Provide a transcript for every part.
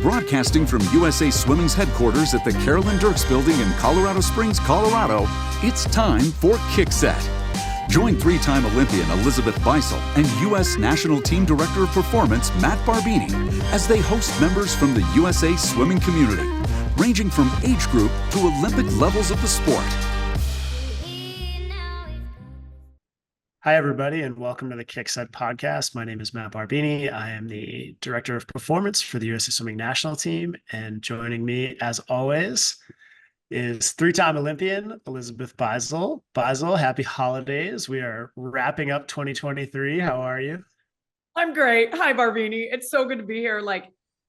Broadcasting from USA Swimming's headquarters at the Carolyn Dirks Building in Colorado Springs, Colorado, it's time for Kick Set. Join three-time Olympian Elizabeth Beisel and U.S. National Team Director of Performance Matt Barbini as they host members from the USA Swimming community, ranging from age group to Olympic levels of the sport. Hi, everybody, and welcome to the Kick Set podcast. My name is Matt Barbini. I am the Director of Performance for the USA Swimming National Team, and joining me, as always, is three-time Olympian Elizabeth Beisel. Beisel, happy holidays. We are wrapping up 2023. How are you? I'm great. Hi, Barbini. It's so good to be here.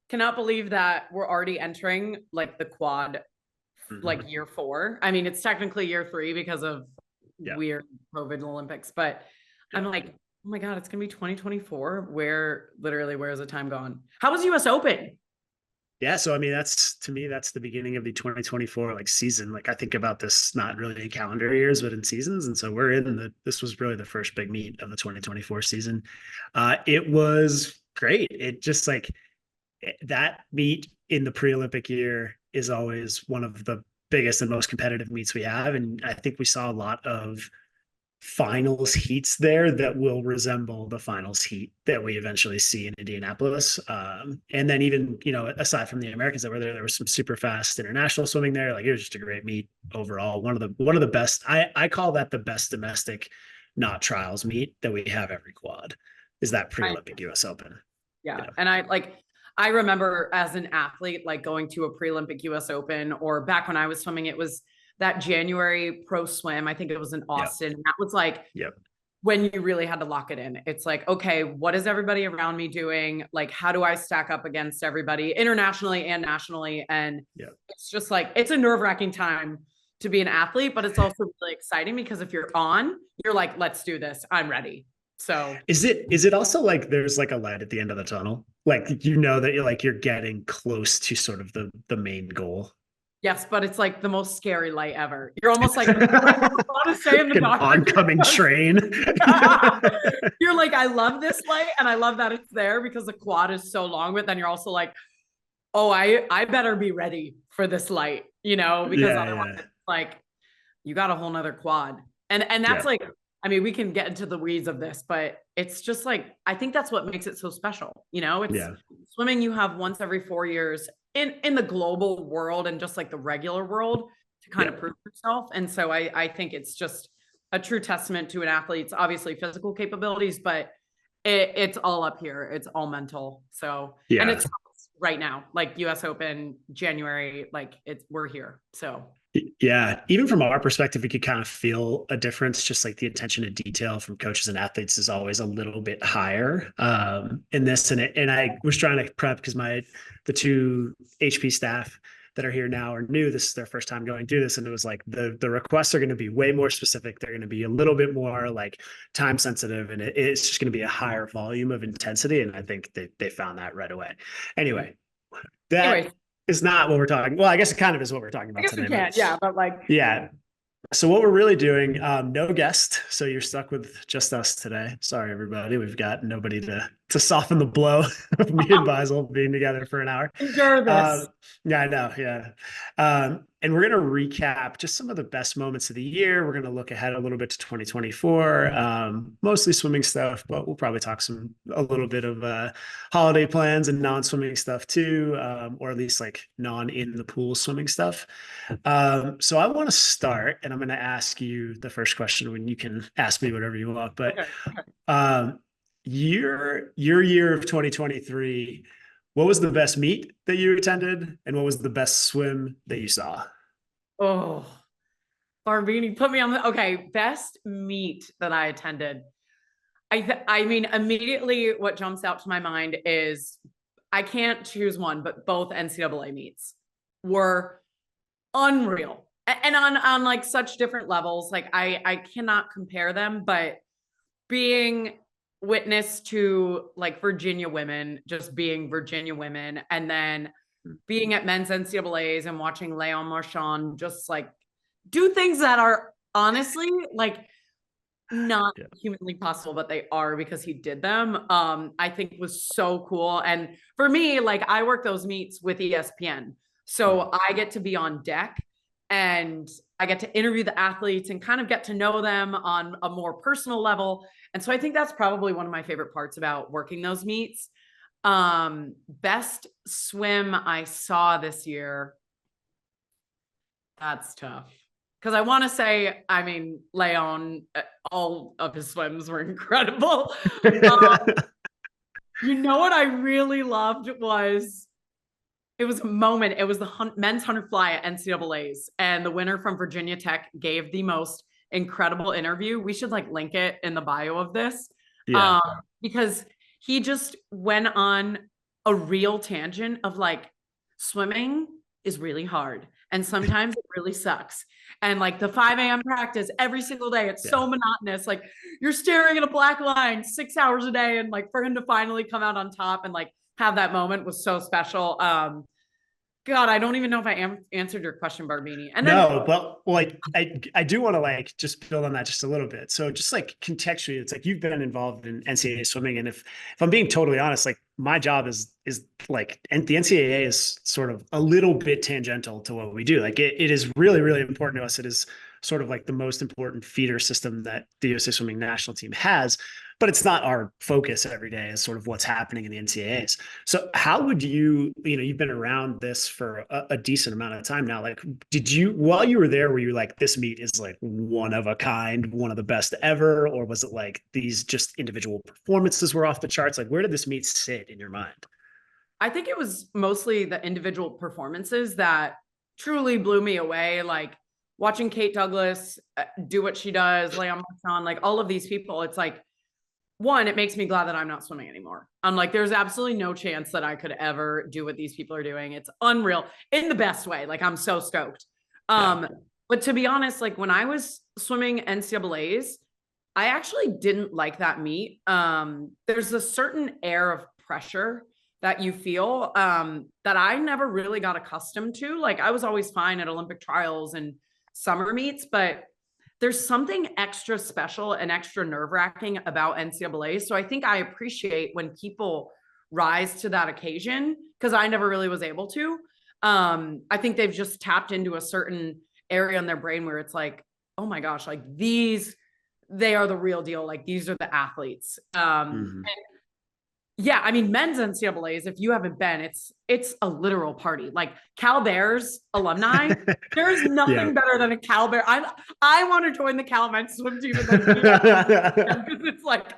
Cannot believe that we're already entering the quad, year 4. I mean, it's technically year 3 because of weird COVID Olympics, but I'm like, oh my God, it's gonna be 2024. Where's the time gone? How was US Open? Yeah, so I mean, that's the beginning of the 2024 season. I think about this not really in calendar years, but in seasons. And so this was really the first big meet of the 2024 season. It was great. It just that meet in the pre-Olympic year is always one of the biggest and most competitive meets we have. And I think we saw a lot of finals heats there that will resemble the finals heat that we eventually see in Indianapolis. And then even, aside from the Americans that were there was some super fast international swimming there. It was just a great meet overall. One of the best, I call that the best domestic, not trials meet that we have every quad is that pre-Olympic US Open. Yeah. And I remember as an athlete, going to a pre-Olympic US Open, or back when I was swimming, it was that January pro swim. I think it was in Austin. And that was when you really had to lock it in. It's okay, what is everybody around me doing? How do I stack up against everybody internationally and nationally? And it's just it's a nerve-wracking time to be an athlete, but it's also really exciting because if you're on, you're let's do this. I'm ready. So is it also there's a light at the end of the tunnel? That you're getting close to sort of the main goal. Yes, but it's the most scary light ever. You're almost I want to say in the an oncoming train. You're I love this light and I love that it's there because the quad is so long, but then you're also oh, I better be ready for this light, because otherwise it's you got a whole nother quad. And that's I mean, we can get into the weeds of this, but it's just I think that's what makes it so special. It's swimming you have once every 4 years in the global world and just the regular world to kind of prove yourself. And so I think it's just a true testament to an athlete's obviously physical capabilities, but it's all up here. It's all mental. So, and it's right now, US Open, January, we're here. So. Yeah, even from our perspective, we could kind of feel a difference. Just the attention to detail from coaches and athletes is always a little bit higher in this. And I was trying to prep because the two HP staff that are here now are new. This is their first time going through this, and it was the requests are going to be way more specific. They're going to be a little bit more time sensitive, and it's just going to be a higher volume of intensity. And I think they found that right away. Anyway. It's not what we're talking. Well, I guess it kind of is what we're talking about today. We can, but yeah. So what we're really doing, no guest. So you're stuck with just us today. Sorry, everybody. We've got nobody to soften the blow of me and Beisel being together for an hour. Endure this. Yeah, I know. Yeah. And we're going to recap just some of the best moments of the year. We're going to look ahead a little bit to 2024, mostly swimming stuff, but we'll probably talk a little bit of holiday plans and non-swimming stuff too, or at least non in the pool swimming stuff. So I want to start, and I'm going to ask you the first question when you can ask me whatever you want, but your year of 2023, what was the best meet that you attended, and what was the best swim that you saw? Oh, Barbini, put me on best meet that I attended. I mean, immediately what jumps out to my mind is I can't choose one, but both NCAA meets were unreal. And on such different levels, I cannot compare them, but being witness to Virginia women just being Virginia women, and then being at men's NCAAs and watching Leon Marchand just do things that are honestly not Yeah. humanly possible, but they are because he did them, I think was so cool. And for me, like I work those meets with ESPN. So I get to be on deck and I get to interview the athletes and kind of get to know them on a more personal level. And so I think that's probably one of my favorite parts about working those meets. Best swim I saw this year. That's tough. Because I want to say, I mean, Leon, all of his swims were incredible. You know what I really loved was it was a moment. It was the men's 100 fly at NCAA's, and the winner from Virginia Tech gave the most incredible interview. We should like link it in the bio of this, Yeah. because he just went on a real tangent of like swimming is really hard and sometimes it really sucks. And like the 5 a.m. practice every single day, it's so monotonous. Like you're staring at a black line 6 hours a day. And like for him to finally come out on top and like have that moment was so special. God, I don't even know if I answered your question, Barbini. And then No, but like I do want to like just build on that just a little bit. So just like contextually, it's like you've been involved in NCAA swimming, and if I'm being totally honest, like my job is like, and the NCAA is sort of a little bit tangential to what we do. Like it is really, really important to us. It is sort of like the most important feeder system that the USA Swimming national team has, but it's not our focus every day is sort of what's happening in the NCAAs. So how would you, you've been around this for a decent amount of time now. Like, did you, while you were there, were you like, this meet is like one of a kind, one of the best ever? Or was it like these just individual performances were off the charts? Like, where did this meet sit in your mind? I think it was mostly the individual performances that truly blew me away. Like watching Kate Douglas do what she does, Leon Marchand, like all of these people. It's like, one, it makes me glad that I'm not swimming anymore. I'm like, there's absolutely no chance that I could ever do what these people are doing. It's unreal in the best way. Like, I'm so stoked. But to be honest, like when I was swimming NCAAs, I actually didn't like that meet. There's a certain air of pressure that you feel that I never really got accustomed to. Like I was always fine at Olympic trials and summer meets, but there's something extra special and extra nerve-wracking about NCAA. So I think I appreciate when people rise to that occasion because I never really was able to. I think they've just tapped into a certain area in their brain where it's like, oh my gosh, like they are the real deal. Like these are the athletes. And yeah, I mean, men's NCAAs, if you haven't been, it's a literal party. Like Cal Bears alumni, there's nothing better than a Cal Bear. I want to join the Cal men's swim team because it's like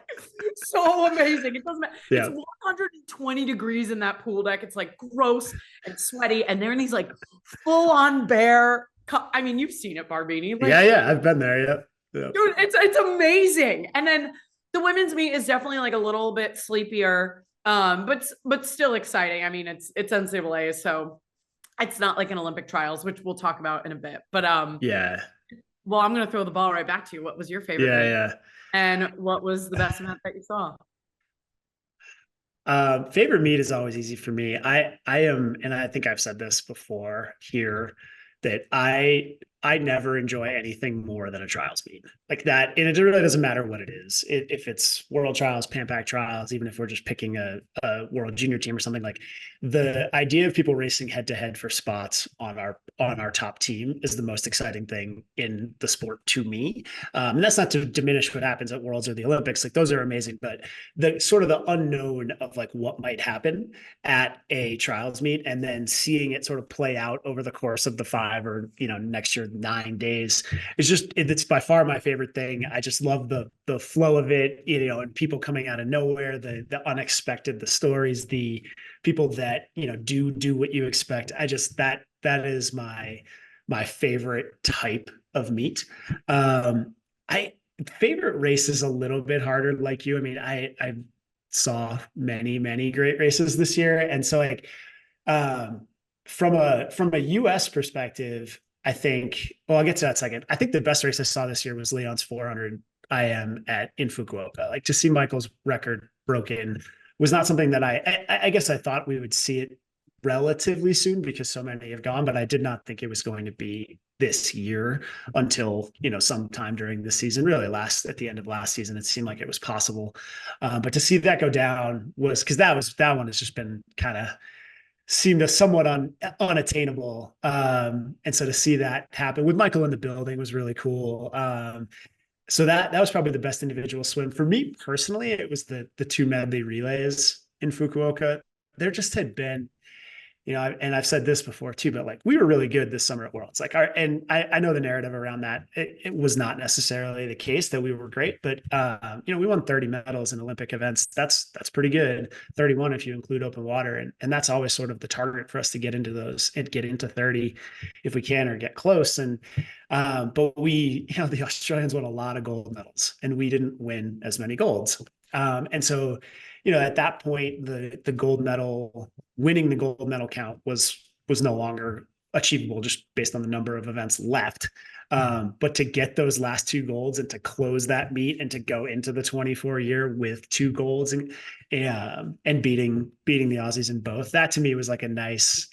so amazing. It doesn't matter. It's 120 degrees in that pool deck. It's like gross and sweaty, and they're in these like full on bear. I mean, you've seen it, Barbini. Like, yeah, I've been there. Yeah. Dude, it's amazing. And then the women's meet is definitely like a little bit sleepier, but still exciting. I mean, it's NCAA, so it's not like an Olympic trials, which we'll talk about in a bit. But well, I'm gonna throw the ball right back to you. What was your favorite? Yeah. And what was the best event that you saw? Favorite meet is always easy for me. I am, and I think I've said this before here, that I never enjoy anything more than a trials meet like that. And it really doesn't matter what it is. If it's world trials, Pan Pac trials, even if we're just picking a world junior team or something, like the idea of people racing head to head for spots on our top team is the most exciting thing in the sport to me. And that's not to diminish what happens at worlds or the Olympics. Like those are amazing, but the sort of the unknown of like what might happen at a trials meet and then seeing it sort of play out over the course of the 5 or, next year, 9 days. It's by far my favorite thing. I just love the flow of it, and people coming out of nowhere, the unexpected, the stories, the people that, do what you expect. That is my favorite type of meet. Favorite race is a little bit harder like you. I mean, I saw many great races this year. And so like, from a US perspective, I think, well, I'll get to that second. I think the best race I saw this year was Leon's 400 IM in Fukuoka. Like to see Michael's record broken was not something that I guess I thought we would see it relatively soon because so many have gone, but I did not think it was going to be this year until, sometime during the season, really at the end of last season, it seemed like it was possible. But to see that go down was, because that one has just been kind of seemed somewhat unattainable. And so to see that happen with Michael in the building was really cool. So that was probably the best individual swim for me personally. It was the two medley relays in Fukuoka. There just had been, and I've said this before too, but like we were really good this summer at Worlds. And I know the narrative around that it was not necessarily the case that we were great, but we won 30 medals in Olympic events. That's pretty good. 31 if you include open water, and that's always sort of the target for us to get into those and get into 30 if we can or get close. And but we, the Australians won a lot of gold medals, and we didn't win as many golds. And so, at that point, winning the gold medal count was no longer achievable just based on the number of events left. But to get those last two golds and to close that meet and to go into the 24 year with two golds and beating the Aussies in both, that to me was like a nice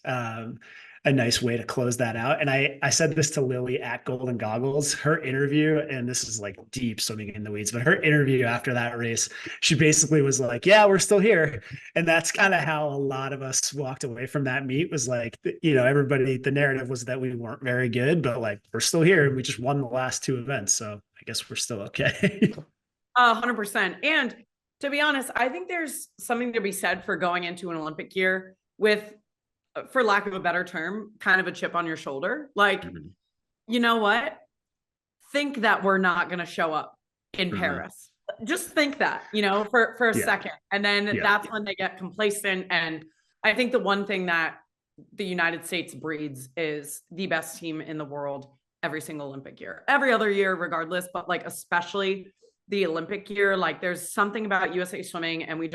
way to close that out. And I said this to Lily at Golden Goggles, her interview, and this is like deep swimming in the weeds, but her interview after that race, she basically was like, yeah, we're still here. And that's kind of how a lot of us walked away from that meet, was like, everybody, the narrative was that we weren't very good, but like, we're still here and we just won the last two events. So I guess we're still okay. 100%. And to be honest, I think there's something to be said for going into an Olympic year with, for lack of a better term, kind of a chip on your shoulder. Like, you know what? Think that we're not going to show up in Paris. Just think that, for a second. And then that's when they get complacent. And I think the one thing that the United States breeds is the best team in the world every single Olympic year, every other year, regardless, but like, especially the Olympic year, like there's something about USA Swimming, and we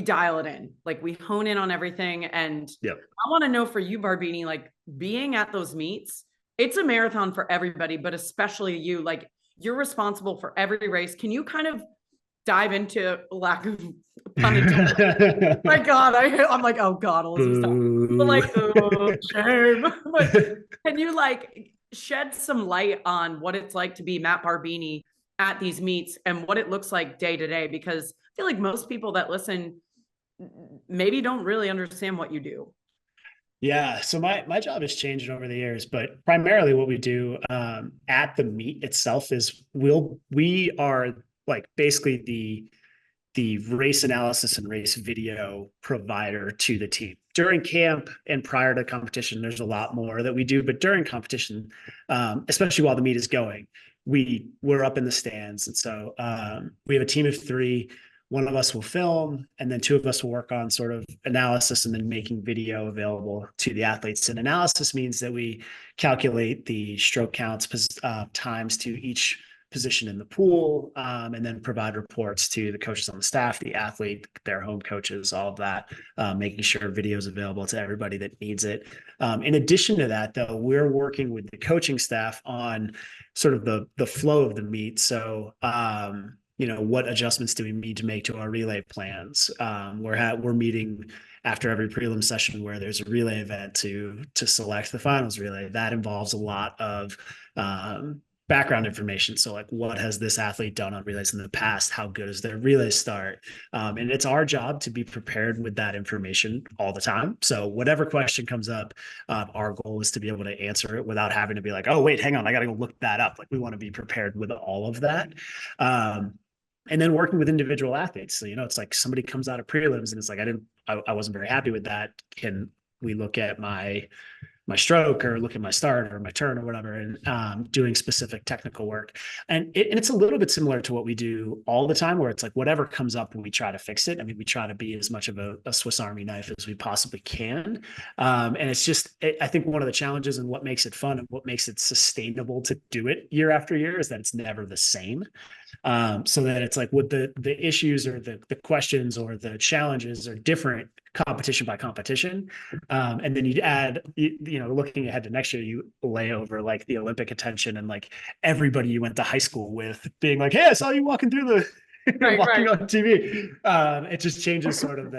dial it in, like we hone in on everything. And I want to know for you, Barbini, like being at those meets, it's a marathon for everybody, but especially you, like you're responsible for every race. Can you kind of dive into, lack of pun intended? My God, I'm like, oh God, Elizabeth, but like, oh, shame. But can you like shed some light on what it's like to be Matt Barbini at these meets and what it looks like day to day? Because I feel like most people that listen maybe don't really understand what you do. Yeah. So my job has changed over the years, but primarily what we do at the meet itself is we are like basically the race analysis and race video provider to the team. During camp and prior to competition, there's a lot more that we do, but during competition, especially while the meet is going, we're up in the stands. And so we have a team of 3. One of us will film, and then 2 of us will work on sort of analysis and then making video available to the athletes. And analysis means that we calculate the stroke counts, times to each position in the pool, and then provide reports to the coaches on the staff, the athlete, their home coaches, all of that, making sure video is available to everybody that needs it. In addition to that, though, we're working with the coaching staff on sort of the flow of the meet. So, what adjustments do we need to make to our relay plans? We're meeting after every prelim session where there's a relay event to select the finals relay. That involves a lot of background information. So like, what has this athlete done on relays in the past? How good is their relay start? And it's our job to be prepared with that information all the time. So whatever question comes up, our goal is to be able to answer it without having to be like, oh, wait, hang on, I got to go look that up. Like, we want to be prepared with all of that. And then working with individual athletes. So, it's like somebody comes out of prelims and it's like, I wasn't very happy with that. Can we look at my stroke or look at my start or my turn or whatever, and doing specific technical work. And it's a little bit similar to what we do all the time, where it's like whatever comes up, we try to fix it. I mean, we try to be as much of a Swiss Army knife as we possibly can. And it's just, I think one of the challenges and what makes it fun and what makes it sustainable to do it year after year is that it's never the same. So that it's like with the issues or the questions or the challenges are different competition by competition. And then you'd add, looking ahead to next year, you lay over like the Olympic attention and like everybody you went to high school with being like, hey, I saw you walking through walking on TV. It just changes sort of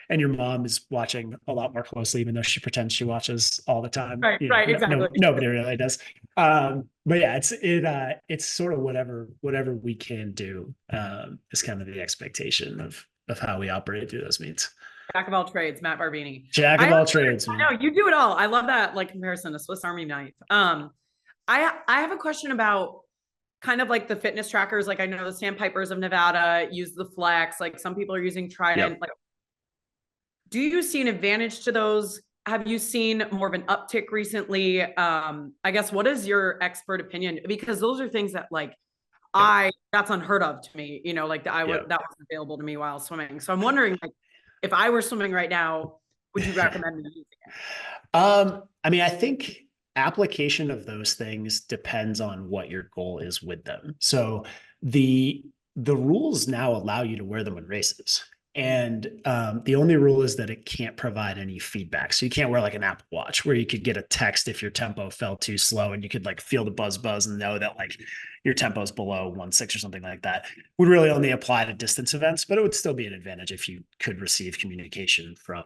and your mom is watching a lot more closely, even though she pretends she watches all the time. Right, You know, right, exactly. nobody really does. But yeah, it's sort of whatever we can do, is kind of the expectation of how we operate through those meets. Jack of all trades, Matt Barbini. Jack of all trades, man. I know you do it all. I love that like comparison to Swiss Army knife. I have a question about kind of like the fitness trackers. Like I know the Sandpipers of Nevada use the Flex. Like some people are using Trident. Yep. Like, do you see an advantage to those? Have you seen more of an uptick recently? I guess what is your expert opinion? Because those are things that like that's unheard of to me. You know, like that wasn't available to me while swimming. So I'm wondering, like, if I were swimming right now, would you recommend me using it? I mean, I think application of those things depends on what your goal is with them. So the rules now allow you to wear them in races. And the only rule is that it can't provide any feedback. So you can't wear like an Apple Watch where you could get a text if your tempo fell too slow and you could like feel the buzz and know that like your tempo is below 1.6 or something like that. Would really only apply to distance events, but it would still be an advantage if you could receive communication from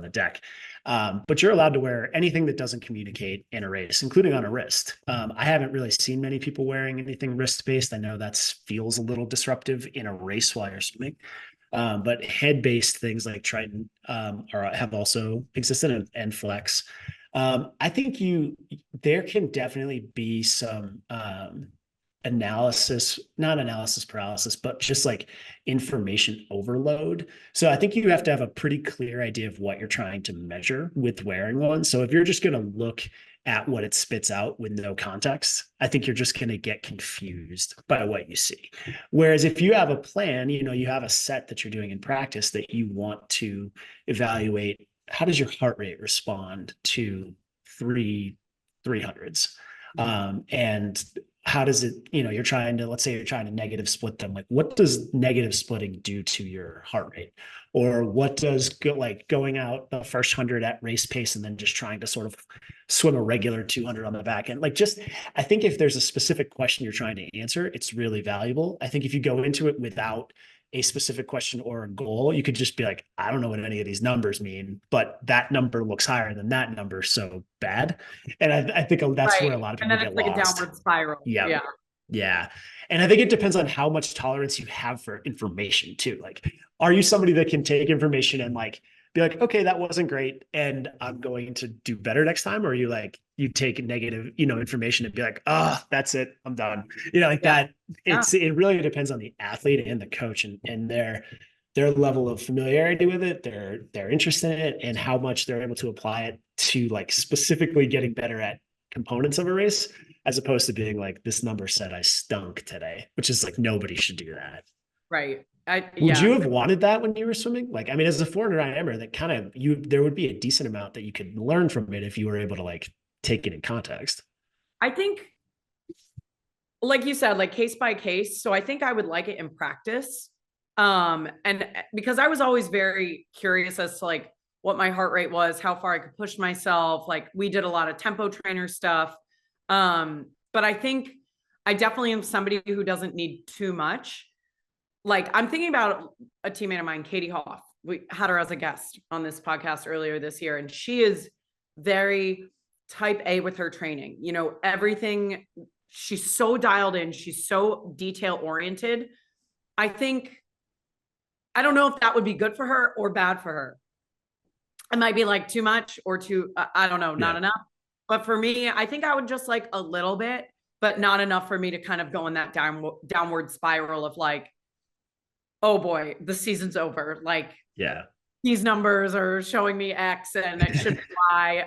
the deck. But you're allowed to wear anything that doesn't communicate in a race, including on a wrist. I haven't really seen many people wearing anything wrist-based. I know that feels a little disruptive in a race while you're swimming. But head-based things like Trident have also existed, and Flex. I think there can definitely be some not analysis paralysis, but just like information overload. So I think you have to have a pretty clear idea of what you're trying to measure with wearing one. So if you're just going to look at what it spits out with no context, I think you're just going to get confused by what you see. Whereas if you have a plan, you have a set that you're doing in practice that you want to evaluate, how does your heart rate respond to 300s? And how does it, let's say you're trying to negative split them. Like, what does negative splitting do to your heart rate? Or what does going out the first 100 at race pace and then just trying to sort of swim a regular 200 on the back end? I think if there's a specific question you're trying to answer, it's really valuable. I think if you go into it without a specific question or a goal, you could just be like, I don't know what any of these numbers mean, but that number looks higher than that number, so bad. And I think that's where a lot of people get lost. Like a downward spiral. Yeah. And I think it depends on how much tolerance you have for information too. Like, are you somebody that can take information and like be like, okay, that wasn't great, and I'm going to do better next time? Or are you like, you take negative, information and be like, that's it, I'm done. That. It really depends on the athlete and the coach and their level of familiarity with it, their interest in it, and how much they're able to apply it to like specifically getting better at components of a race, as opposed to being like, this number said I stunk today, which is like, nobody should do that. Right. Would you have wanted that when you were swimming? Like, I mean, as a 400 IMer, that kind of there would be a decent amount that you could learn from it if you were able to like take it in context. I think, like you said, like case by case. So I think I would like it in practice. And because I was always very curious as to like what my heart rate was, how far I could push myself. Like we did a lot of tempo trainer stuff. But I think I definitely am somebody who doesn't need too much. Like I'm thinking about a teammate of mine, Katie Hoff. We had her as a guest on this podcast earlier this year, and she is very type A with her training. Everything, she's so dialed in. She's so detail oriented. I don't know if that would be good for her or bad for her. It might be like too much or I don't know, not enough. But for me, I think I would just like a little bit, but not enough for me to kind of go in that downward spiral of like, oh boy, the season's over. Like, these numbers are showing me X and it should be Y,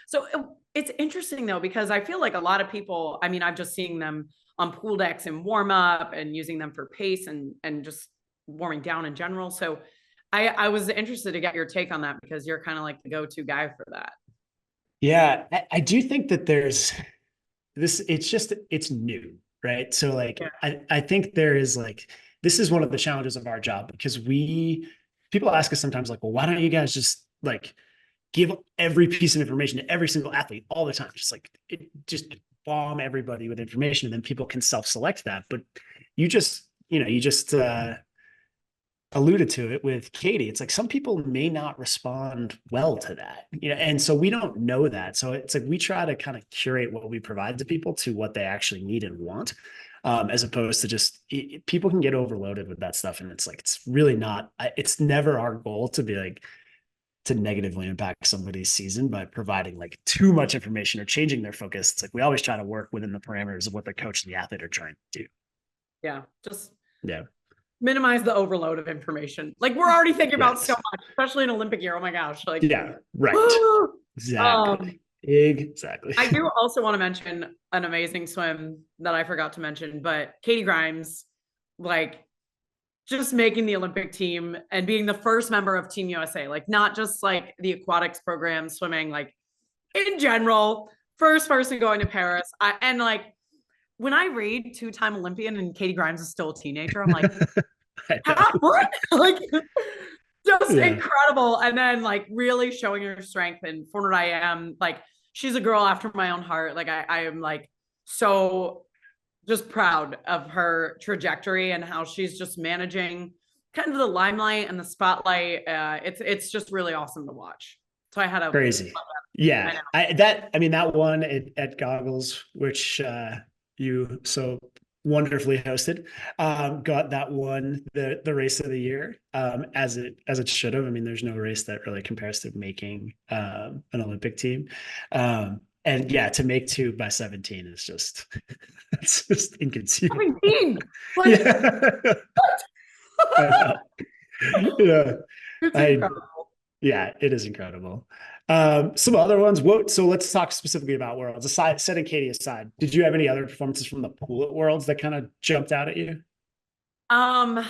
So it's interesting though, because I feel like a lot of people, I mean, I'm just seeing them on pool decks and warm up and using them for pace and just warming down in general. So I was interested to get your take on that, because you're kind of like the go-to guy for that. Yeah, I do think that there's this, it's new, right? So like, I think there is like, this is one of the challenges of our job, because people ask us sometimes like, well, why don't you guys just like give every piece of information to every single athlete all the time? Just bomb everybody with information, and then people can self-select that. But you just you just alluded to it with Katie. It's like some people may not respond well to that, and so we don't know that. So it's like we try to kind of curate what we provide to people to what they actually need and want, as opposed to just people can get overloaded with that stuff. And it's like, it's really not, it's never our goal to be like, to negatively impact somebody's season by providing like too much information or changing their focus. It's like, we always try to work within the parameters of what the coach and the athlete are trying to do. Yeah. Just Yeah. minimize the overload of information. Like, we're already thinking about so much, especially in Olympic year. Oh my gosh. Like, yeah, right. Exactly. Exactly. I do also want to mention an amazing swim that I forgot to mention, but Katie Grimes, like, just making the Olympic team and being the first member of Team USA, like not just like the aquatics program swimming, like in general, first person going to Paris. And like, when I read 2-time Olympian and Katie Grimes is still a teenager, I'm like, what? Like, just incredible. And then like really showing her strength in 400 IM. Like, she's a girl after my own heart. Like, I am like so just proud of her trajectory and how she's just managing kind of the limelight and the spotlight. It's just really awesome to watch. So I had a crazy. Yeah. That one at Goggles, which you so wonderfully hosted, got that one, the race of the year, as it should have. I mean, there's no race that really compares to making an Olympic team. And yeah, to make 2 by 17 is just, it's just inconceivable. 17. Like, yeah. Yeah. It's incredible. Yeah, it is incredible. Some other ones. So let's talk specifically about Worlds. Setting Katie aside, did you have any other performances from the pool at Worlds that kind of jumped out at you? Oh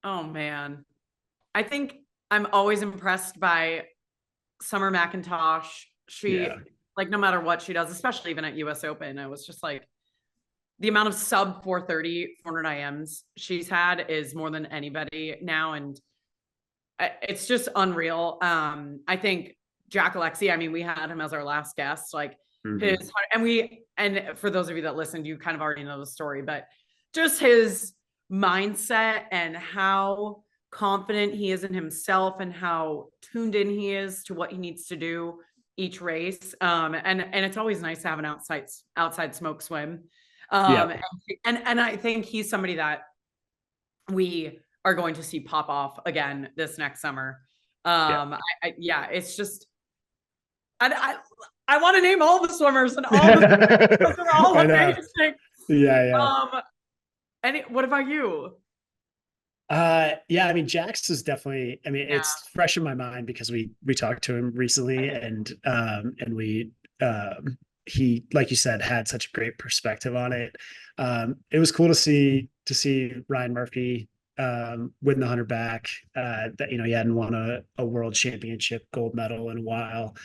man, I think I'm always impressed by Summer McIntosh. She like, no matter what she does, especially even at US Open, I was just like, the amount of sub 430 400 IMs she's had is more than anybody now. And it's just unreal. I think Jack Alexi, I mean, we had him as our last guest, like and for those of you that listened, you kind of already know the story, but just his mindset and how confident he is in himself and how tuned in he is to what he needs to do each race. And it's always nice to have an outside smoke swim. And I think he's somebody that we are going to see pop off again this next summer. It's just, I want to name all the swimmers and all the they're all amazing. What about you? I mean, Jax is definitely, I mean, it's fresh in my mind because we talked to him recently, and he, like you said, had such a great perspective on it. It was cool to see Ryan Murphy win the 100 back, that, he hadn't won a world championship gold medal in a while.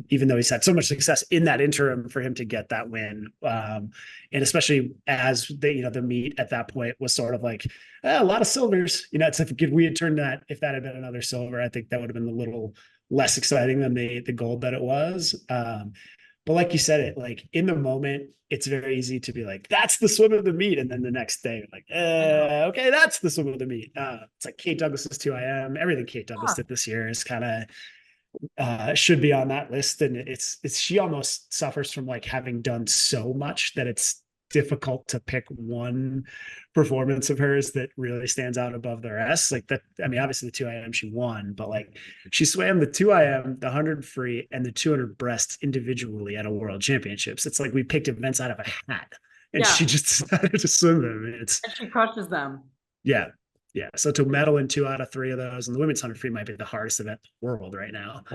Even though he's had so much success in that interim, for him to get that win. And especially as the meet at that point was sort of like a lot of silvers, it's like, if we had turned that, if that had been another silver, I think that would have been a little less exciting than the gold that it was. But like you said, it like in the moment, it's very easy to be like, that's the swim of the meet. And then the next day, like, okay, that's the swim of the meet. It's like Kate Douglas's 2IM. Everything Kate Douglas did this year is kind of should be on that list. And it's she almost suffers from like having done so much that it's difficult to pick one performance of hers that really stands out above the rest. Like that, I mean, obviously the 2IM she won, but like she swam the 2IM, the 100 free, and the 200 breast individually at a world championships. It's like we picked events out of a hat, and she just decided to swim them. And she crushes them. Yeah. So to medal in 2 out of 3 of those, and the women's 100 free might be the hardest event in the world right now.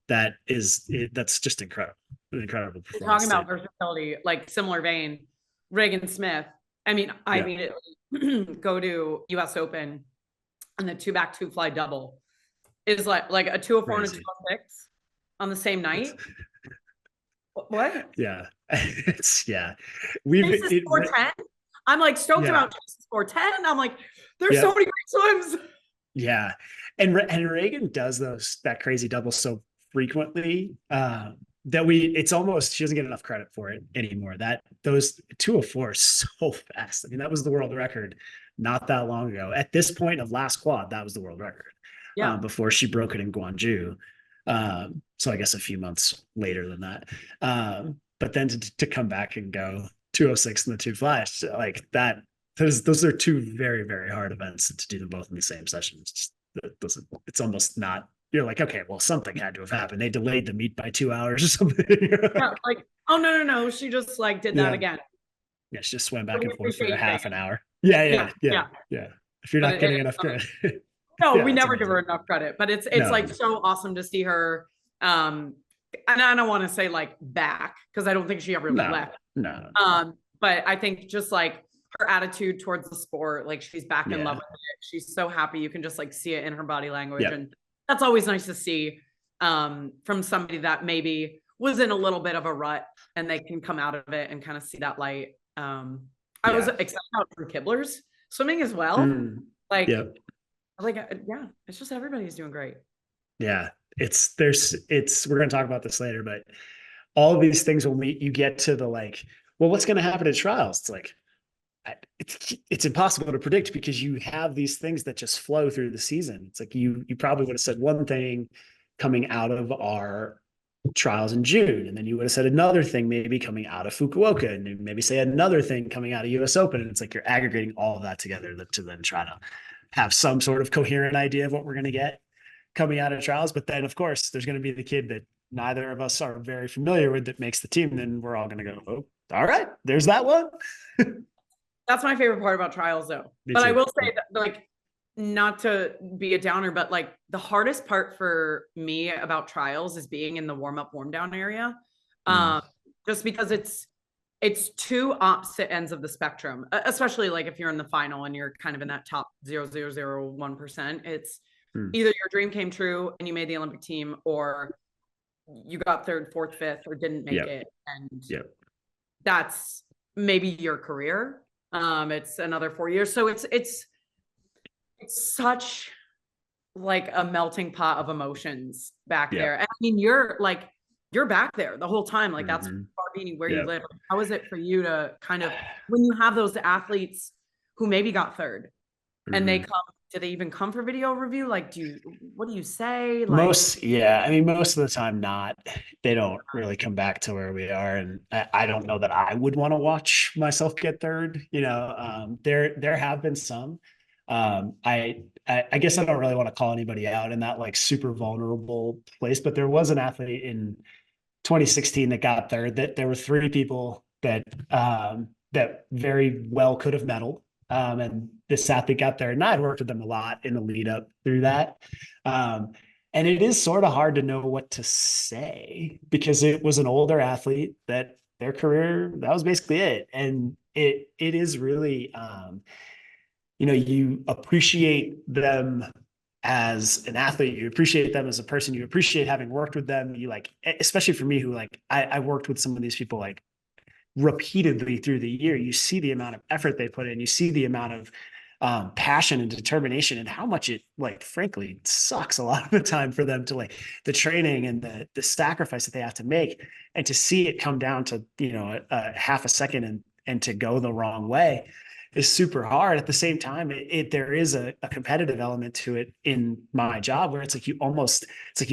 That's just incredible. An incredible performance. Talking about versatility, like similar vein, Reagan Smith. I mean, I immediately go to US Open, and the 2-back 2-fly double is like a 204 and a 206 on the same night. What? Yeah. We've 410. I'm like stoked about 410. I'm like, there's so many great swims. Yeah. And Reagan does that crazy double so frequently, it's almost, she doesn't get enough credit for it anymore. Those 204 is so fast. I mean, that was the world record not that long ago. At this point of last quad, that was the world record. Yeah. Before she broke it in Gwangju. So I guess a few months later than that. But then to come back and go 206 in the 2 flash, like that, those are two very, very hard events, to do them both in the same session. It's almost not, you're like, okay, well, something had to have happened. They delayed the meet by 2 hours or something. Yeah, like, oh no. She just like did that again. Yeah, she just swam back We and forth for a appreciate half it. an hour. Yeah. If you're But not getting enough credit. No, Yeah, we it's never give her amazing. enough credit, but it's No. like so awesome to see her. And I don't want to say like back, because I don't think she ever left. No. But I think just like her attitude towards the sport, like she's back in love with it. She's so happy. You can just like see it in her body language. Yep. And that's always nice to see from somebody that maybe was in a little bit of a rut and they can come out of it and kind of see that light. I was excited about Drew Kibler's swimming as well. Like, yeah, it's just everybody's doing great. Yeah, we're going to talk about this later, but all of these things will meet, you get to the like, well, what's going to happen at trials? It's like, it's impossible to predict, because you have these things that just flow through the season. It's like, you probably would have said one thing coming out of our trials in June, and then you would have said another thing maybe coming out of Fukuoka, and maybe say another thing coming out of US Open. And it's like, you're aggregating all of that together to then try to have some sort of coherent idea of what we're going to get coming out of trials. But then of course there's going to be the kid that neither of us are very familiar with that makes the team. And then we're all going to go, oh, all right, there's that one. That's my favorite part about trials though. But I will say that, like, not to be a downer, but like the hardest part for me about trials is being in the warm up, warm down area. Just because it's two opposite ends of the spectrum, especially like if you're in the final and you're kind of in that top 0.001%, it's either your dream came true and you made the Olympic team, or you got third, fourth, fifth, or didn't make it. And that's maybe your career. It's another 4 years. So it's such like a melting pot of emotions back there. And I mean, you're back there the whole time. Like that's Barbini, where you live. How is it for you to kind of, when you have those athletes who maybe got third and they come, do they even come for video review? Like, what do you say? Like, most of the time not. They don't really come back to where we are. And I don't know that I would want to watch myself get third. There have been some. I guess I don't really want to call anybody out in that like super vulnerable place, but there was an athlete in 2016 that got third. That there were 3 people that very well could have medaled. And this athlete got there, and I had worked with them a lot in the lead up through that. And it is sort of hard to know what to say, because it was an older athlete that their career, that was basically it. And it is really, you appreciate them as an athlete, you appreciate them as a person, you appreciate having worked with them. You like, especially for me, who like, I worked with some of these people like repeatedly through the year. You see the amount of effort they put in, you see the amount of passion and determination, and how much it, like, frankly, sucks a lot of the time for them to, like, the training and the sacrifice that they have to make, and to see it come down to, a half a second and to go the wrong way is super hard. At the same time, there is a competitive element to it in my job, where it's like you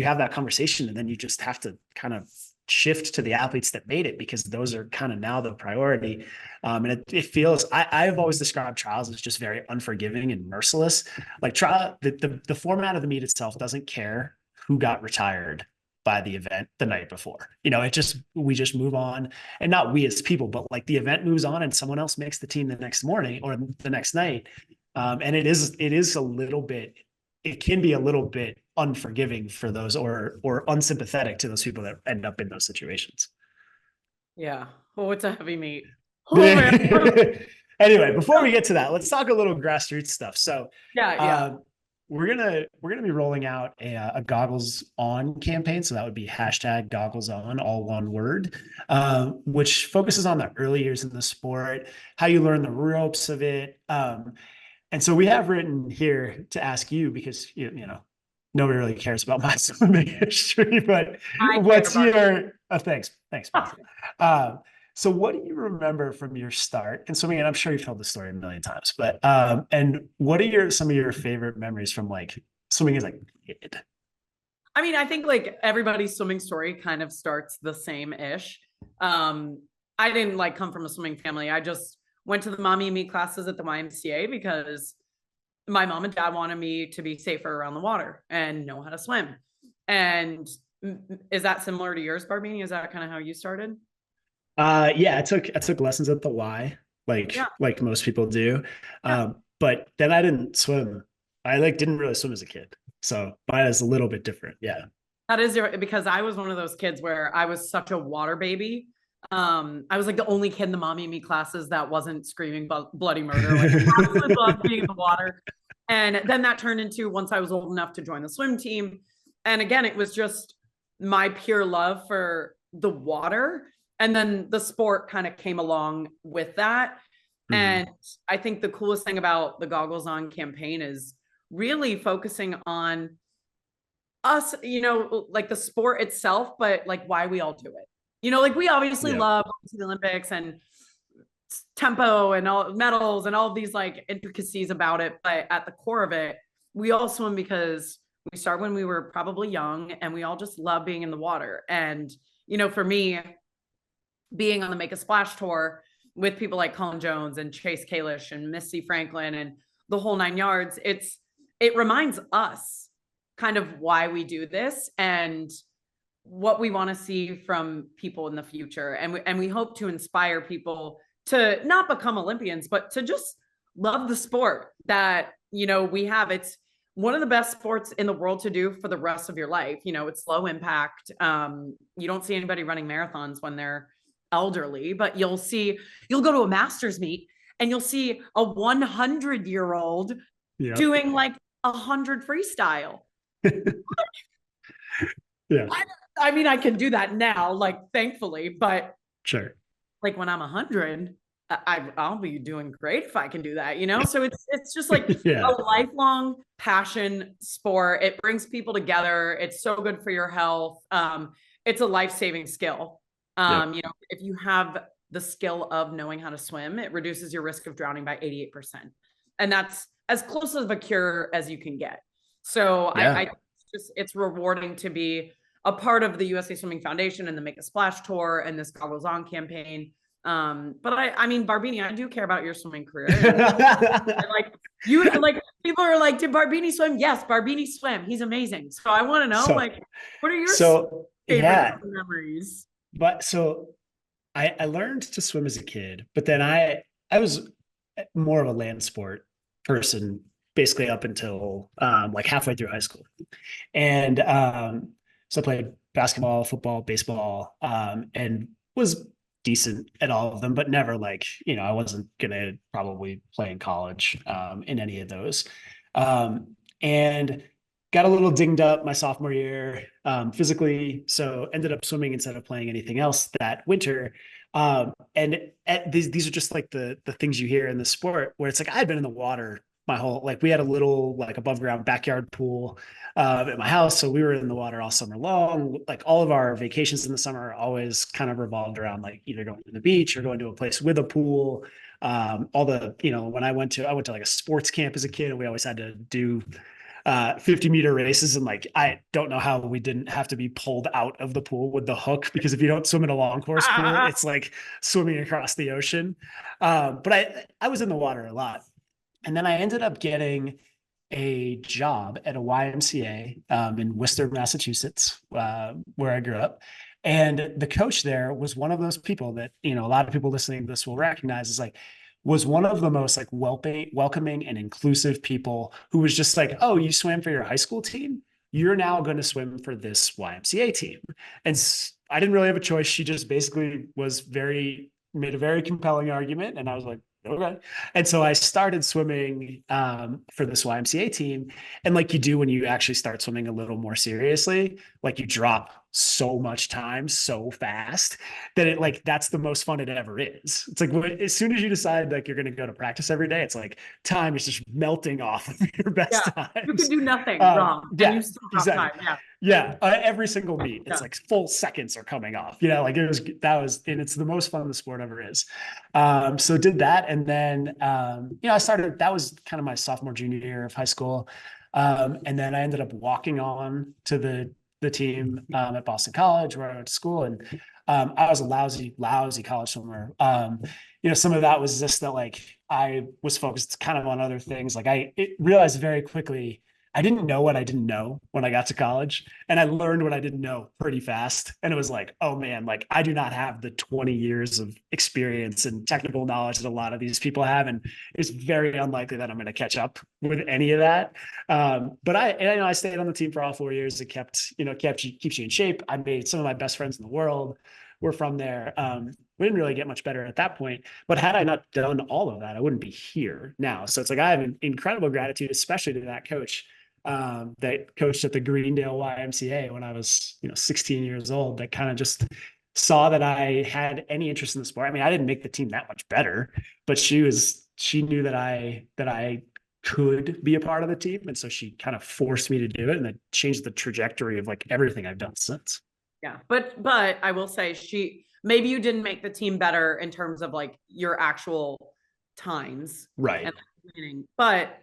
have that conversation, and then you just have to kind of shift to the athletes that made it, because those are kind of now the priority. And it feels, I've always described trials as just very unforgiving and merciless. Like the format of the meet itself doesn't care who got retired by the event the night before. We just move on, and not we as people, but like the event moves on and someone else makes the team the next morning or the next night. And it is a little bit, it can be a little bit unforgiving for those, or unsympathetic to those people that end up in those situations. Yeah. Oh, it's a heavy meet. Oh, anyway, before we get to that, let's talk a little grassroots stuff. So we're gonna be rolling out a goggles on campaign. So that would be #goggles-on, all one word, which focuses on the early years in the sport, how you learn the ropes of it. And so we have written here to ask you, because nobody really cares about my swimming history, but I care what's about your, thanks. So what do you remember from your start in swimming? And I'm sure you've told the story a million times, but, and what are some of your favorite memories from like swimming as a kid? I mean, I think like everybody's swimming story kind of starts the same-ish. I didn't like come from a swimming family. I just went to the mommy and me classes at the YMCA because my mom and dad wanted me to be safer around the water and know how to swim. And is that similar to yours, Barbini? Is that kind of how you started? Yeah, I took lessons at the Y, Yeah. like most people do. Yeah. But then I didn't swim. I like didn't really swim as a kid. So mine is a little bit different. Yeah. That is because I was one of those kids where I was such a water baby. I was like the only kid in the mommy and me classes that wasn't screaming bloody murder. Like, I absolutely loved being in the water. And then that turned into once I was old enough to join the swim team. And again, it was just my pure love for the water. And then the sport kind of came along with that. Mhm. And I think the coolest thing about the Goggles On campaign is really focusing on us, like the sport itself, but like why we all do it. Like we obviously Yeah. love the Olympics and tempo and all medals and all of these like intricacies about it. But at the core of it, we all swim because we start when we were probably young and we all just love being in the water. And, for me, being on the Make a Splash tour with people like Colin Jones and Chase Kalish and Missy Franklin and the whole 9 yards, it reminds us kind of why we do this and what we want to see from people in the future. And we hope to inspire people to not become Olympians, but to just love the sport that, we have. It's one of the best sports in the world to do for the rest of your life. It's low impact. You don't see anybody running marathons when they're elderly, but you'll go to a masters meet and you'll see a 100-year-old doing like 100 freestyle. Yeah. I mean, I can do that now, like thankfully, but Sure. like when I'm 100, I'll be doing great if I can do that, So it's just like Yeah. a lifelong passion sport. It brings people together. It's so good for your health. It's a life-saving skill. If you have the skill of knowing how to swim, it reduces your risk of drowning by 88%. And that's as close of a cure as you can get. So Yeah. it's rewarding to be a part of the USA Swimming Foundation and the Make a Splash tour and this Goggles On campaign. But I mean, Barbini, I do care about your swimming career. People are like, did Barbini swim? Yes, Barbini swim. He's amazing. So I want to know, what are your favorite memories? But so I learned to swim as a kid, but then I was more of a land sport person basically up until like halfway through high school. And so I played basketball, football, baseball, and was decent at all of them, but never like, I wasn't gonna probably play in college in any of those. And got a little dinged up my sophomore year physically, so ended up swimming instead of playing anything else that winter. And these are just like the things you hear in the sport where it's like I'd been in the water my whole, like we had a little like above ground backyard pool at my house, so we were in the water all summer long. Like all of our vacations in the summer always kind of revolved around like either going to the beach or going to a place with a pool. All the, when I went to like a sports camp as a kid, and we always had to do 50-meter races, and like I don't know how we didn't have to be pulled out of the pool with the hook, because if you don't swim in a long course pool, it's like swimming across the ocean. But I was in the water a lot. And then I ended up getting a job at a YMCA in Worcester, Massachusetts, where I grew up. And the coach there was one of those people that, a lot of people listening to this will recognize as like, was one of the most like welcoming and inclusive people, who was just like, oh, you swam for your high school team? You're now going to swim for this YMCA team. And I didn't really have a choice. She just basically made a very compelling argument. And I was like, okay. And so I started swimming for this YMCA team. And like you do when you actually start swimming a little more seriously, like you drop so much time so fast that it like that's the most fun it ever is. It's like as soon as you decide like you're going to go to practice every day, it's like time is just melting off of your best times. You can do nothing wrong, and you still have time. Every single meet, it's like full seconds are coming off. Like and it's the most fun the sport ever is. So did that, and then I started. That was kind of my sophomore junior year of high school, and then I ended up walking on to the team at Boston College where I went to school, and I was a lousy college swimmer. Some of that was just that like I was focused kind of on other things. Like I realized very quickly I didn't know what I didn't know when I got to college, and I learned what I didn't know pretty fast. And it was like, oh man, like I do not have the 20 years of experience and technical knowledge that a lot of these people have. And it's very unlikely that I'm going to catch up with any of that. But I stayed on the team for all 4 years. It keeps you in shape. I made some of my best friends in the world were from there. We didn't really get much better at that point, but had I not done all of that, I wouldn't be here now. So it's like, I have an incredible gratitude, especially to that coach that coached at the Greendale YMCA when I was, 16 years old, that kind of just saw that I had any interest in the sport. I mean, I didn't make the team that much better, but she knew that I could be a part of the team. And so she kind of forced me to do it, and it changed the trajectory of like everything I've done since. Yeah. But I will say maybe you didn't make the team better in terms of like your actual times. Right. But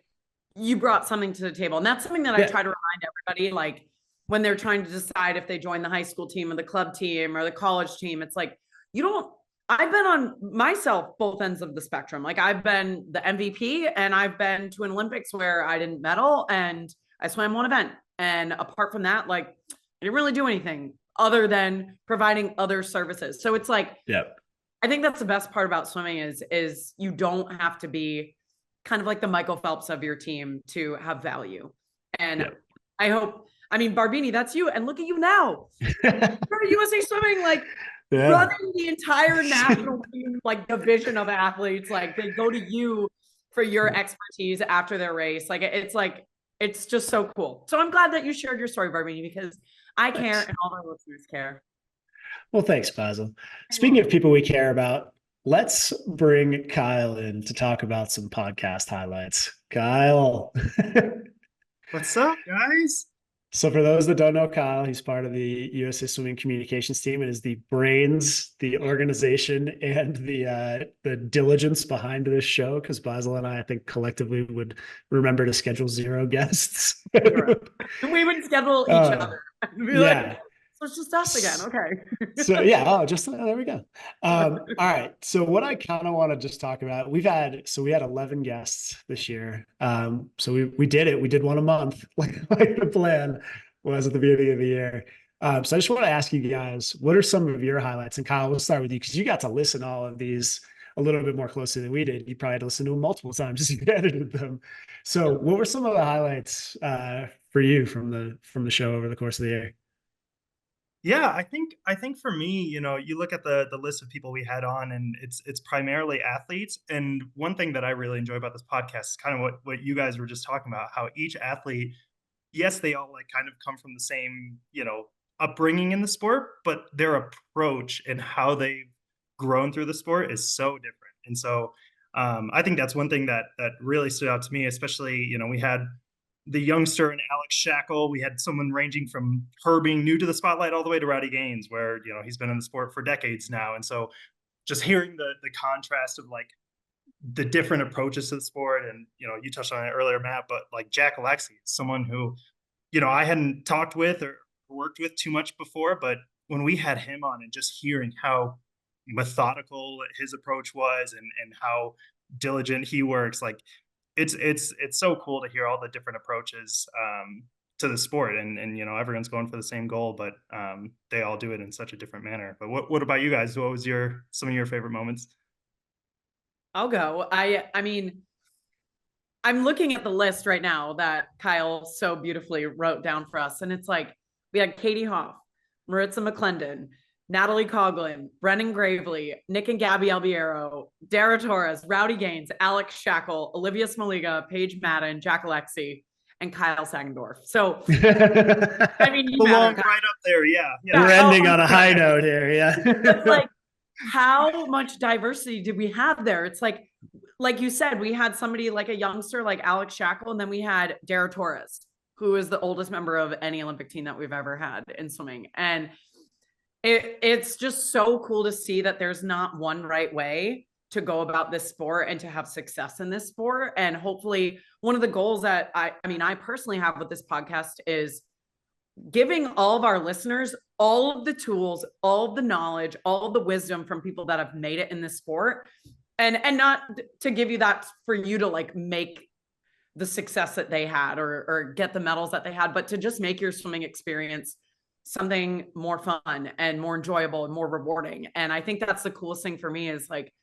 you brought something to the table. And that's something that I try to remind everybody, like when they're trying to decide if they join the high school team or the club team or the college team, it's like, I've been on myself both ends of the spectrum. Like I've been the MVP, and I've been to an Olympics where I didn't medal and I swam one event. And apart from that, like I didn't really do anything other than providing other services. So it's like, I think that's the best part about swimming is you don't have to be kind of like the Michael Phelps of your team to have value. And Barbini, that's you. And look at you now. You're USA Swimming, like running the entire national team, like division of athletes. Like they go to you for your expertise after their race. It's just so cool. So I'm glad that you shared your story, Barbini, because I care and all our listeners care. Well, thanks, Beisel. Speaking of people we care about, let's bring Kyle in to talk about some podcast highlights. Kyle. What's up, guys? So for those that don't know Kyle, he's part of the USA Swimming Communications team and is the brains, the organization, and the diligence behind this show, because Beisel and I think collectively would remember to schedule 0 guests. We would schedule each other. Like, so it's just us again. Okay. So there we go. All right. So what I kind of want to just talk about, we had 11 guests this year. So we did it. We did one a month, like the plan was at the beginning of the year. So I just want to ask you guys, what are some of your highlights? And Kyle, we'll start with you because you got to listen to all of these a little bit more closely than we did. You probably had to listen to them multiple times as you edited them. So what were some of the highlights for you from the show over the course of the year? Yeah, I think for me, you look at the list of people we had on, and it's primarily athletes. And one thing that I really enjoy about this podcast is kind of what you guys were just talking about, how each athlete, yes, they all like kind of come from the same, upbringing in the sport, but their approach and how they've grown through the sport is so different. And so I think that's one thing that really stood out to me, especially, we had the youngster and Alex Shackle. We had someone ranging from her being new to the spotlight all the way to Rowdy Gaines, where, he's been in the sport for decades now. And so just hearing the contrast of like the different approaches to the sport. And, you touched on it earlier, Matt, but like Jack Alexi, someone who, I hadn't talked with or worked with too much before, but when we had him on and just hearing how methodical his approach was and how diligent he works, like, it's so cool to hear all the different approaches to the sport, and everyone's going for the same goal, but they all do it in such a different manner. But what about you guys? What was some of your favorite moments? I'll go. I mean, I'm looking at the list right now that Kyle so beautifully wrote down for us, and it's like we had Katie Hoff, Maritza McClendon, Natalie Coughlin, Brennan Gravely, Nick and Gabby Albiero, Dara Torres, Rowdy Gaines, Alex Shackle, Olivia Smoliga, Paige Madden, Jack Alexi. and Kyle Sagendorph. So, I mean, you belong matter. right up there. Yeah. We're ending on a high note here. Yeah. It's like, how much diversity did we have there? It's like you said, we had somebody like a youngster like Alex Shackle, and then we had Dara Torres, who is the oldest member of any Olympic team that we've ever had in swimming. And it's just so cool to see that there's not one right way to go about this sport and to have success in this sport. And hopefully one of the goals that I personally have with this podcast is giving all of our listeners all of the tools, all of the knowledge, all of the wisdom from people that have made it in this sport. And not to give you that for you to like make the success that they had or get the medals that they had, but to just make your swimming experience something more fun and more enjoyable and more rewarding. And I think that's the coolest thing for me is like,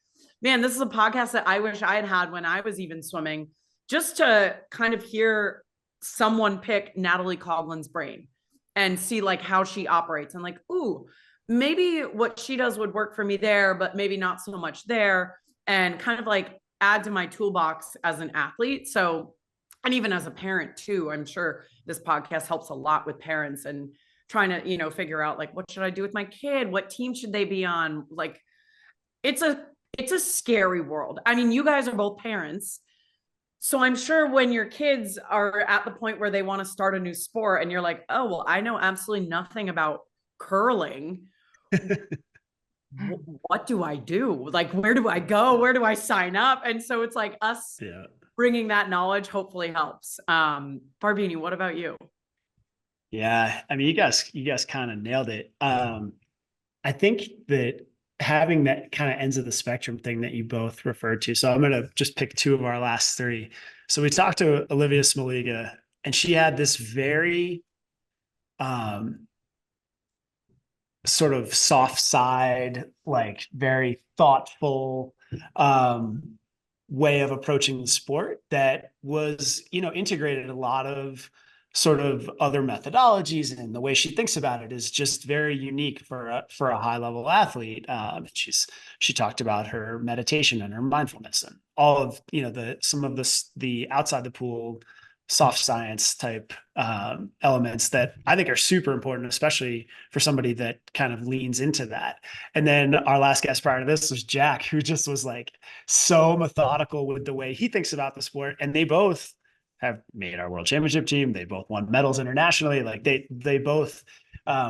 man, this is a podcast that I wish I had had when I was even swimming, just to kind of hear someone pick Natalie Coughlin's brain and see like how she operates and like, ooh, maybe what she does would work for me there, but maybe not so much there, and kind of like add to my toolbox as an athlete. So, and even as a parent too, I'm sure this podcast helps a lot with parents and trying to, you know, figure out like, what should I do with my kid? What team should they be on? Like, it's a scary world. I mean, you guys are both parents. So I'm sure when your kids are at the point where they want to start a new sport and you're like, oh, well, I know absolutely nothing about curling. What do I do? Like, where do I go? Where do I sign up? And so it's like us bringing that knowledge hopefully helps. Barbini, what about you? Yeah, I mean, you guys kind of nailed it. I think that having that kind of ends of the spectrum thing that you both referred to. So I'm going to just pick two of our last three. So we talked to Olivia Smoliga, and she had this very sort of soft side, like very thoughtful way of approaching the sport that was, you know, integrated a lot of sort of other methodologies, and the way she thinks about it is just very unique for a high level athlete. She talked about her meditation and her mindfulness and all of, you know, some of the outside the pool soft science type elements that I think are super important, especially for somebody that kind of leans into that. And then our last guest prior to this was Jack, who just was like so methodical with the way he thinks about the sport. And they both have made our world championship team. They both won medals internationally. Like they both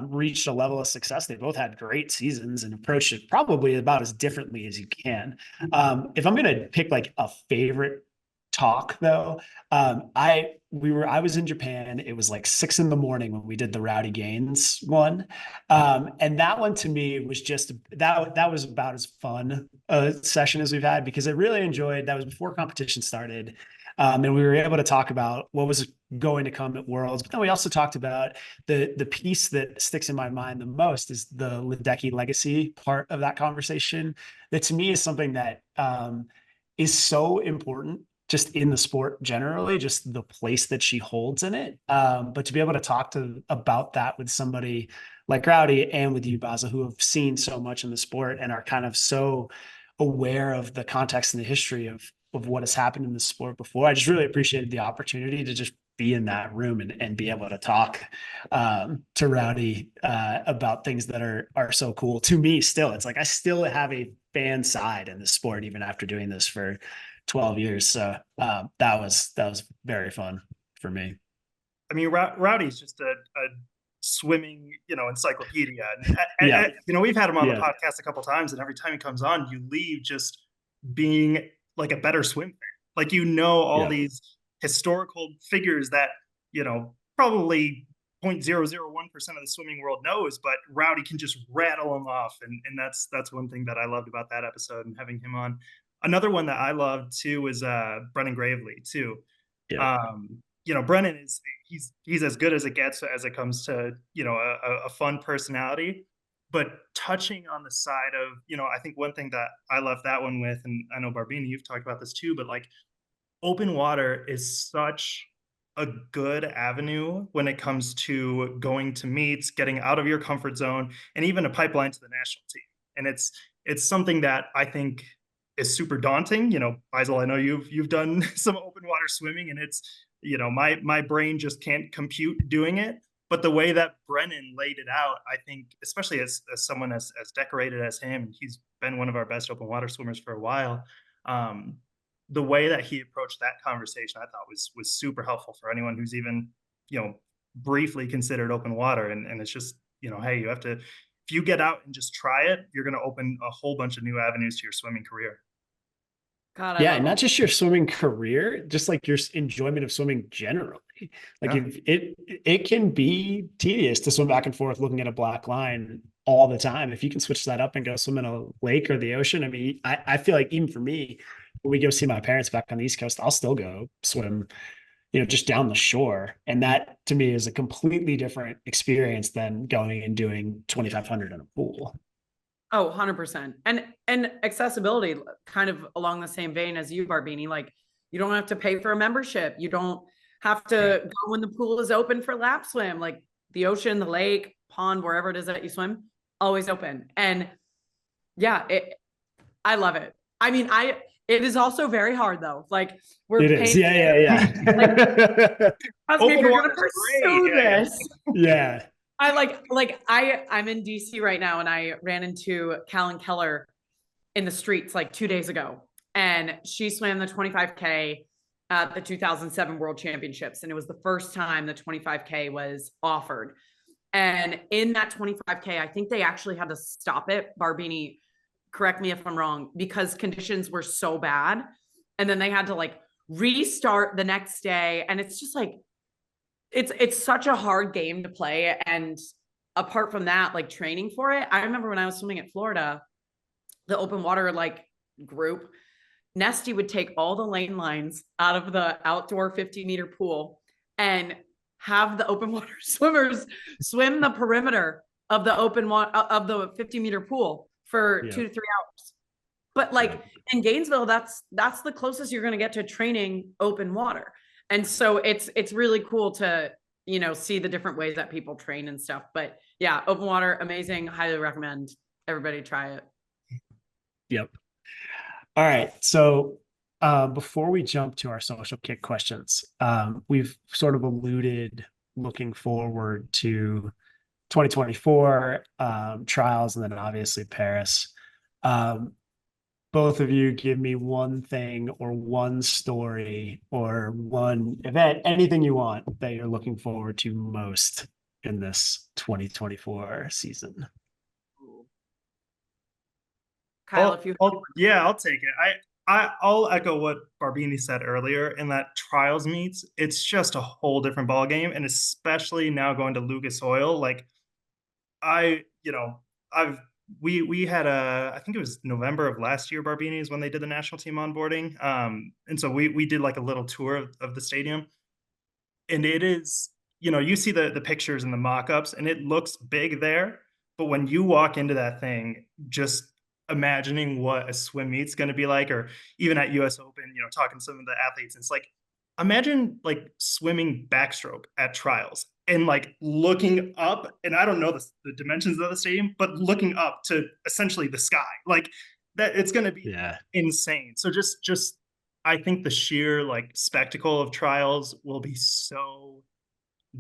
reached a level of success. They both had great seasons and approached it probably about as differently as you can. If I'm going to pick like a favorite talk though, I was in Japan. It was like 6 a.m. when we did the Rowdy Gaines one. And that one to me was just that was about as fun a session as we've had, because I really enjoyed that. Was before competition started. And we were able to talk about what was going to come at Worlds. But then we also talked about the piece that sticks in my mind the most is the Ledecky legacy part of that conversation. That to me is something that is so important just in the sport generally, just the place that she holds in it. But to be able to talk about that with somebody like Rowdy and with you, Beisel, who have seen so much in the sport and are kind of so aware of the context and the history of what has happened in the sport before. I just really appreciated the opportunity to just be in that room and be able to talk to Rowdy about things that are so cool to me still. It's like I still have a fan side in the sport even after doing this for 12 years. So that was very fun for me. I mean, Rowdy's just a swimming, encyclopedia. And we've had him on the podcast a couple of times, and every time he comes on, you leave just being like a better swim fan. Like, all these historical figures that, probably 0.001% of the swimming world knows, but Rowdy can just rattle them off. And that's one thing that I loved about that episode and having him on. Another one that I loved too was Brennan Gravely too. Yeah. Brennan he's as good as it gets as it comes to, a fun personality, but touching on the side of, I think one thing that I left that one with, and I know Barbini, you've talked about this too, but like open water is such a good avenue when it comes to going to meets, getting out of your comfort zone, and even a pipeline to the national team. And it's something that I think is super daunting. Beisel, I know you've done some open water swimming, and it's, my brain just can't compute doing it. But the way that Brennan laid it out, I think, especially as someone as decorated as him, he's been one of our best open water swimmers for a while. The way that he approached that conversation, I thought was super helpful for anyone who's even, briefly considered open water. And it's just, hey, you have to, if you get out and just try it, you're going to open a whole bunch of new avenues to your swimming career. God, Yeah, not just your swimming career, just like your enjoyment of swimming generally. Like it can be tedious to swim back and forth looking at a black line all the time. If you can switch that up and go swim in a lake or the ocean, I mean, I feel like even for me, when we go see my parents back on the East Coast, I'll still go swim, just down the shore. And that to me is a completely different experience than going and doing 2,500 in a pool. Oh, 100%. And accessibility, kind of along the same vein as you, Barbini, like you don't have to pay for a membership. You don't have to go when the pool is open for lap swim, like the ocean, the lake, pond, wherever it is that you swim, always open. And yeah, I love it. I mean, it is also very hard though. Like we're paying. Yeah. Trust me, if you're gonna pursue this. Yeah. I'm in DC right now, and I ran into Callan Keller in the streets like 2 days ago, and she swam the 25K at the 2007 World Championships. And it was the first time the 25K was offered. And in that 25K, I think they actually had to stop it. Barbini, correct me if I'm wrong, because conditions were so bad. And then they had to like restart the next day. And it's just like, it's such a hard game to play. And apart from that, like training for it, I remember when I was swimming at Florida, the open water like group, Nesty would take all the lane lines out of the outdoor 50-meter pool and have the open water swimmers swim the perimeter of the open water of the 50-meter pool for 2 to 3 hours. But like in Gainesville, that's the closest you're going to get to training open water. And so it's really cool to, see the different ways that people train and stuff. But yeah, open water, amazing. Highly recommend everybody try it. Yep. All right. So before we jump to our social kick questions, we've sort of alluded looking forward to 2024 trials and then obviously Paris. Both of you give me one thing or one story or one event, anything you want that you're looking forward to most in this 2024 season. Kyle, I'll take it. I'll echo what Barbini said earlier in that trials meets. It's just a whole different ball game, and especially now going to Lucas Oil. Like we had I think it was November of last year, Barbini is when they did the national team onboarding. And so we did like a little tour of the stadium, and it is, you see the pictures and the mock-ups and it looks big there. But when you walk into that thing, just imagining what a swim meet's going to be like, or even at US Open, talking to some of the athletes, it's like, imagine like swimming backstroke at trials and like looking up, and I don't know the dimensions of the stadium, but looking up to essentially the sky, like that, it's going to be insane. So just, I think the sheer like spectacle of trials will be so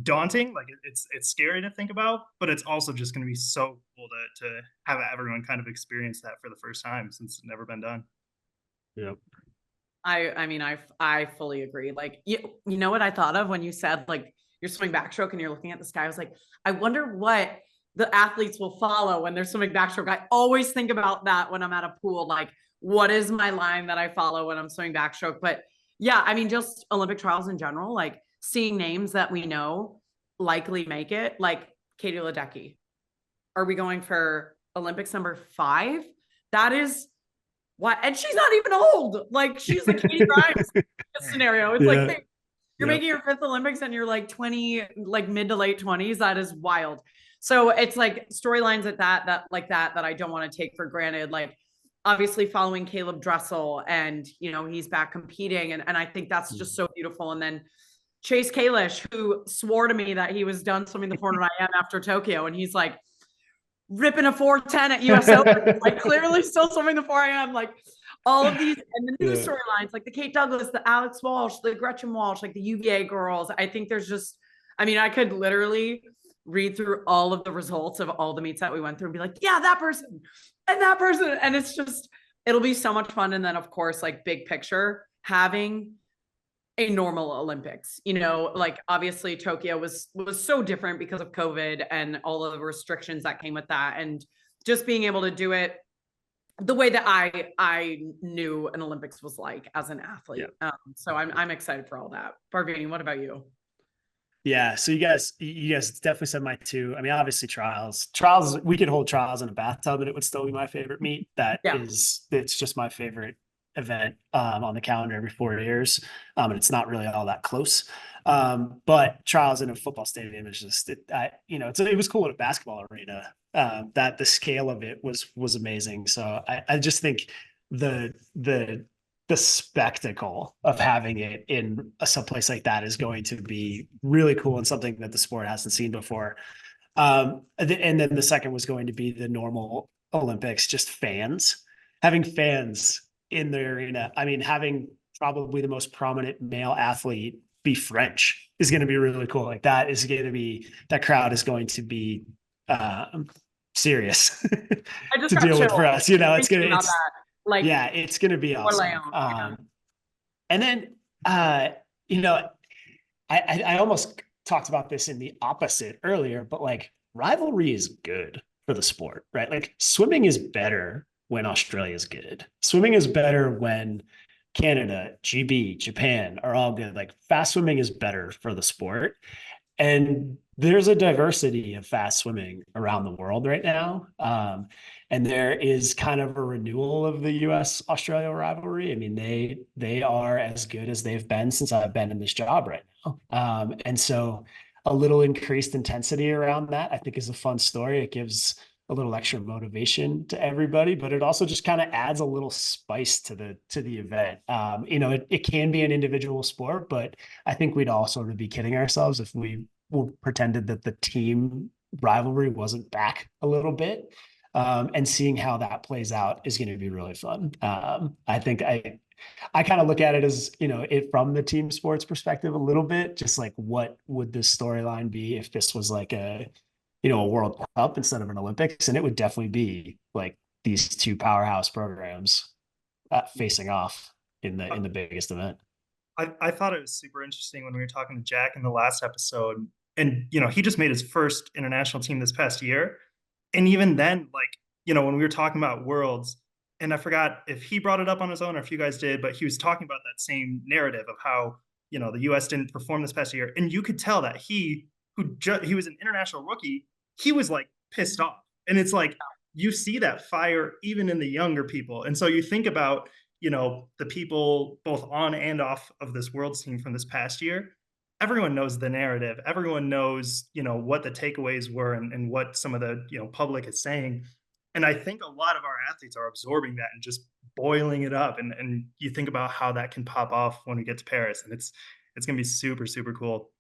daunting. Like it's scary to think about, but it's also just going to be so cool to have everyone kind of experience that for the first time since it's never been done. Yep. I mean, I fully agree. Like, you know what I thought of when you said like you're swimming backstroke and you're looking at the sky? I was like, I wonder what the athletes will follow when they're swimming backstroke. I always think about that when I'm at a pool. Like, what is my line that I follow when I'm swimming backstroke? But yeah, I mean, just Olympic trials in general, like seeing names that we know likely make it, like Katie Ledecky. Are we going for Olympics number 5? That is what, and she's not even old. Like she's like Katie Grimes scenario. It's like, hey, you're making your 5th Olympics and you're like 20, like mid to late 20s. That is wild. So it's like storylines at that I don't want to take for granted. Like obviously following Caleb Dressel, and he's back competing, and I think that's just so beautiful. And then Chase Kalish, who swore to me that he was done swimming the 400 IM after Tokyo, and he's like ripping a 410 at US Open, like clearly still swimming the 4 IM. Like all of these, and the new Yeah. storylines, like the Kate Douglas, the Alex Walsh, the Gretchen Walsh, like the UVA girls. I think there's just, I mean, I could literally read through all of the results of all the meets that we went through and be like, yeah, that person and that person. And it's just, it'll be so much fun. And then of course, like big picture, having a normal Olympics, you know, like obviously Tokyo was so different because of COVID and all of the restrictions that came with that. And just being able to do it the way that I knew an Olympics was like as an athlete. Yeah. So I'm excited for all that. Barbini, what about you? Yeah, so you guys definitely said my two. I mean, obviously trials, we could hold trials in a bathtub and it would still be my favorite meet. It's just my favorite event on the calendar every 4 years. And it's not really all that close. But trials in a football stadium is just, it was cool at a basketball arena. That the scale of it was amazing. So I just think the spectacle of having it in some place like that is going to be really cool and something that the sport hasn't seen before. And then the second was going to be the normal Olympics, just having fans in the arena. I mean, having probably the most prominent male athlete be French is going to be really cool. Like that crowd is going to be serious to deal with for us. You know, it's going to, like, yeah, it's going to be awesome. And then, I almost talked about this in the opposite earlier, but like rivalry is good for the sport, right? Like swimming is better when Australia is good. Swimming is better when Canada, GB, Japan are all good. Like fast swimming is better for the sport. And there's a diversity of fast swimming around the world right now. And there is kind of a renewal of the US-Australia rivalry. I mean, they are as good as they've been since I've been in this job right now. And so a little increased intensity around that, I think, is a fun story. It gives a little extra motivation to everybody, but it also just kind of adds a little spice to the event. It can be an individual sport, but I think we'd all sort of be kidding ourselves if we pretended that the team rivalry wasn't back a little bit. And seeing how that plays out is going to be really fun. I think I kind of look at it as, it from the team sports perspective a little bit, just like what would this storyline be if this was like a World Cup instead of an Olympics? And it would definitely be like these two powerhouse programs facing off in the biggest event. I thought it was super interesting when we were talking to Jack in the last episode, and he just made his first international team this past year. And even then, like, when we were talking about Worlds, and I forgot if he brought it up on his own or if you guys did, but he was talking about that same narrative of how, the US didn't perform this past year. And you could tell that he was an international rookie, he was like pissed off. And it's like, you see that fire even in the younger people. And so you think about, the people both on and off of this Worlds team from this past year. Everyone knows the narrative. Everyone knows, what the takeaways were and what some of the, public is saying. And I think a lot of our athletes are absorbing that and just boiling it up. And you think about how that can pop off when we get to Paris, and it's going to be super, super cool.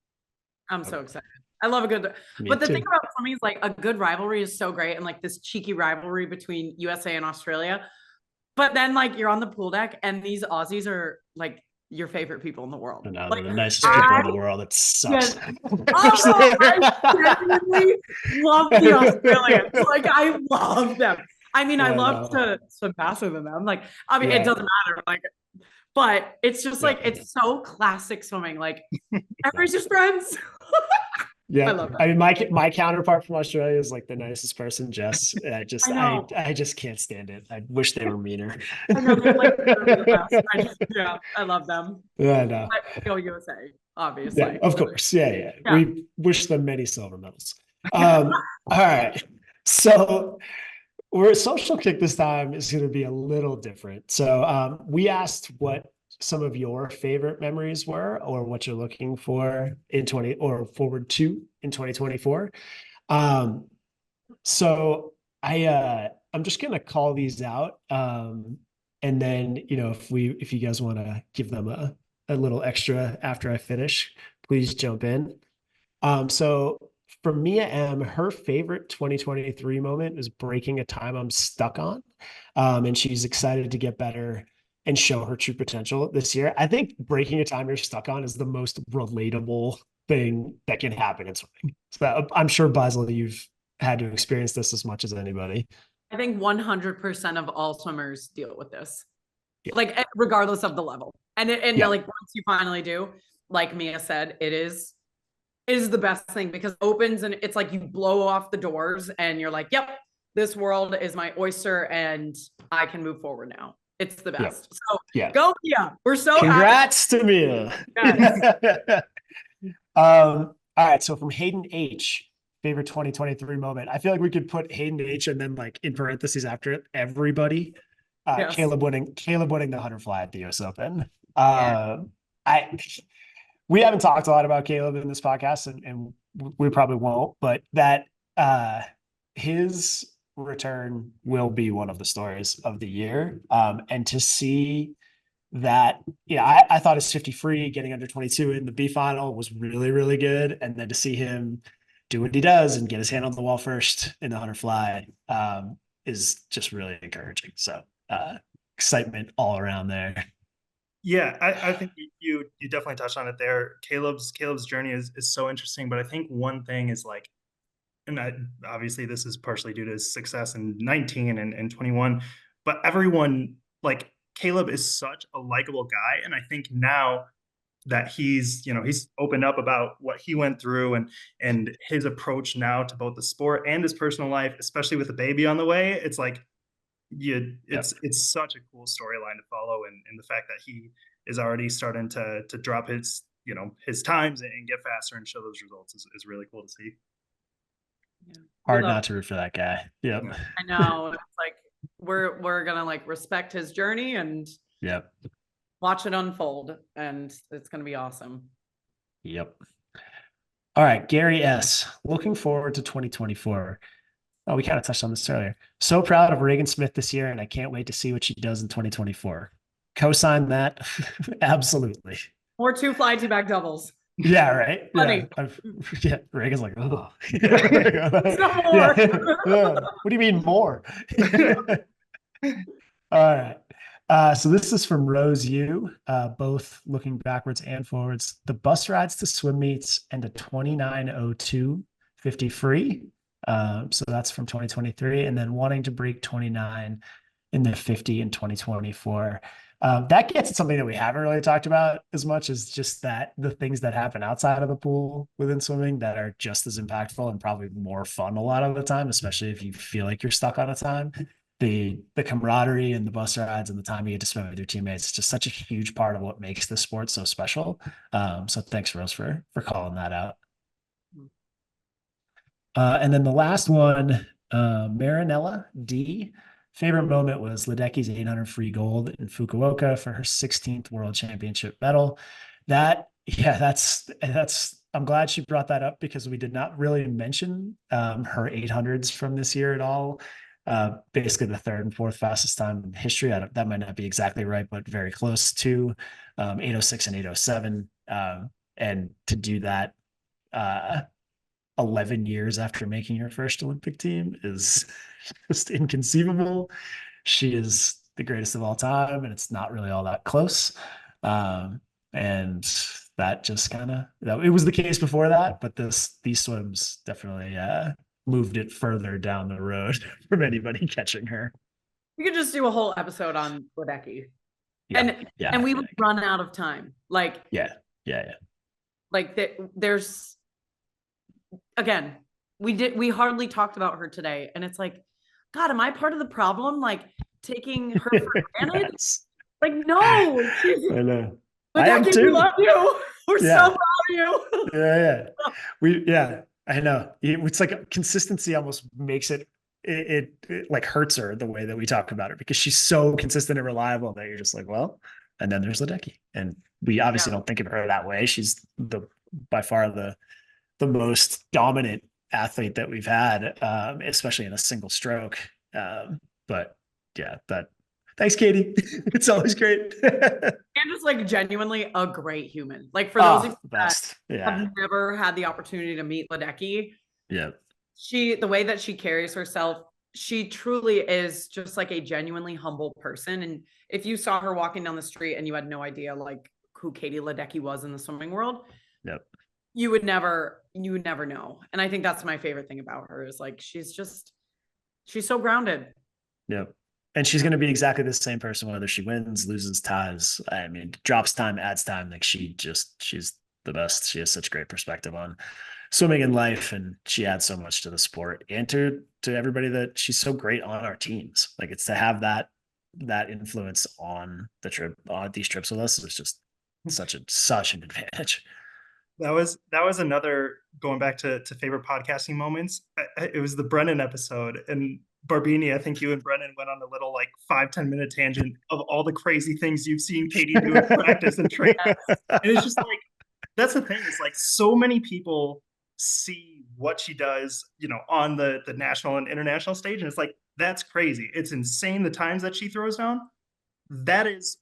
I'm so excited. I love a good, but the thing about swimming is like a good rivalry is so great. And like this cheeky rivalry between USA and Australia, but then like you're on the pool deck and these Aussies are like your favorite people in the world. No, like, they're the nicest people in the world. It sucks. Yes. I genuinely love the Australians. Like I love them. I mean, I love to swim faster than them. Like, I mean, it doesn't matter. Like, but it's just like, it's so classic swimming. Like everybody's just friends. Yeah, I love that. I mean, my counterpart from Australia is like the nicest person, Jess. I just can't stand it. I wish they were meaner. I know, they're like the best. I love them. Yeah, I know. Go USA, obviously. Yeah, of course. Yeah. We wish them many silver medals. All right. So our social kick this time is going to be a little different. So we asked what some of your favorite memories were, or what you're looking for in forward to in 2024. So I'm just gonna call these out, and then if you guys want to give them a little extra after I finish, please jump in. So for Mia M, her favorite 2023 moment is breaking a time I'm stuck on, and she's excited to get better and show her true potential this year. I think breaking a time you're stuck on is the most relatable thing that can happen in swimming. So I'm sure, Beisel, you've had to experience this as much as anybody. I think 100% of all swimmers deal with this, Yeah. like regardless of the level. And Yeah. like once you finally do, like Mia said, it is the best thing, because it opens and it's like you blow off the doors and you're like, yep, this world is my oyster and I can move forward now. It's the best. So Yeah. go Mia. We're so Congrats to Mia. Yes. All right. So from Hayden H, favorite 2023 moment. I feel like we could put Hayden H and then like in parentheses after it, everybody. Yes. Caleb winning the 100 fly at the US Open. Yeah. We haven't talked a lot about Caleb in this podcast, and we probably won't, but that his return will be one of the stories of the year. And to see that, I thought his 50 free getting under 22 in the B final was really, really good. And then to see him do what he does and get his hand on the wall first in the 100 fly is just really encouraging. So excitement all around there. Yeah, I think you definitely touched on it there. Caleb's journey is so interesting, but I think one thing is like, and obviously this is partially due to his success in 19 and 21, but everyone, like, Caleb is such a likable guy, and I think now that he's opened up about what he went through and his approach now to both the sport and his personal life, especially with a baby on the way, it's like, it's such a cool storyline to follow, and the fact that he is already starting to drop his his times and get faster and show those results is really cool to see. Yeah. Hard not to root for that guy. Yep. I know. It's like we're gonna like respect his journey and watch it unfold, and it's gonna be awesome. Yep. All right, Gary S. Looking forward to 2024. Oh, we kind of touched on this earlier. So proud of Reagan Smith this year, and I can't wait to see what she does in 2024. Co-sign that. Absolutely. Or 2 fly 2 back doubles. Yeah, right. Funny. Yeah, Reagan's like, oh. No more. What do you mean more? All right. So this is from Rose U, both looking backwards and forwards. The bus rides to swim meets and a 29:02 50 free. So that's from 2023, and then wanting to break 29 in the 50 in 2024. That gets at something that we haven't really talked about as much as just that the things that happen outside of the pool within swimming that are just as impactful and probably more fun a lot of the time, especially if you feel like you're stuck on a time. The camaraderie and the bus rides and the time you get to spend with your teammates is just such a huge part of what makes the sport so special. So thanks, Rose, for calling that out. And then the last one, Marinella D. Favorite moment was Ledecky's 800 free gold in Fukuoka for her 16th World Championship medal. I'm glad she brought that up because we did not really mention her 800s from this year at all. Basically the third and fourth fastest time in history. That might not be exactly right, but very close to 806 and 807. And to do that 11 years after making her first Olympic team is just inconceivable. She is the greatest of all time, and it's not really all that close. And that just it was the case before that, but these swims definitely moved it further down the road from anybody catching her. We could just do a whole episode on Ledecky. And we would run out of time. Like, like there's, again, we hardly talked about her today, and it's like, God, am I part of the problem? Like taking her for granted? Yes. Like, no. I know. I am too. We love you. We're so proud of you. I know. It's like consistency almost makes it like hurts her the way that we talk about her because she's so consistent and reliable that you're just like, well, and then there's Ledecky. And we obviously don't think of her that way. She's by far the most dominant athlete that we've had, especially in a single stroke. But yeah, thanks, Katie. It's always great. And just like genuinely a great human. Like for those of you that have never had the opportunity to meet Ledecky, the she truly is just like a genuinely humble person. And if you saw her walking down the street and you had no idea like who Katie Ledecky was in the swimming world, Yep. you would never know. And I think that's my favorite thing about her is like, she's so grounded. Yep. And she's going to be exactly the same person, whether she wins, loses, ties. I mean, drops time, adds time. Like she's the best. She has such great perspective on swimming in life, and she adds so much to the sport and to everybody that she's so great on our teams. Like it's to have that influence on the trip, on these trips with us is just such an advantage. That was another, going back to favorite podcasting moments. It was the Brennan episode, and Barbini, I think you and Brennan went on a little like 5-10 minute tangent of all the crazy things you've seen Katie do in practice and training. And it's just like, that's the thing. It's like so many people see what she does, you know, on the national and international stage. And it's like, that's crazy. It's insane the times that she throws down. That is,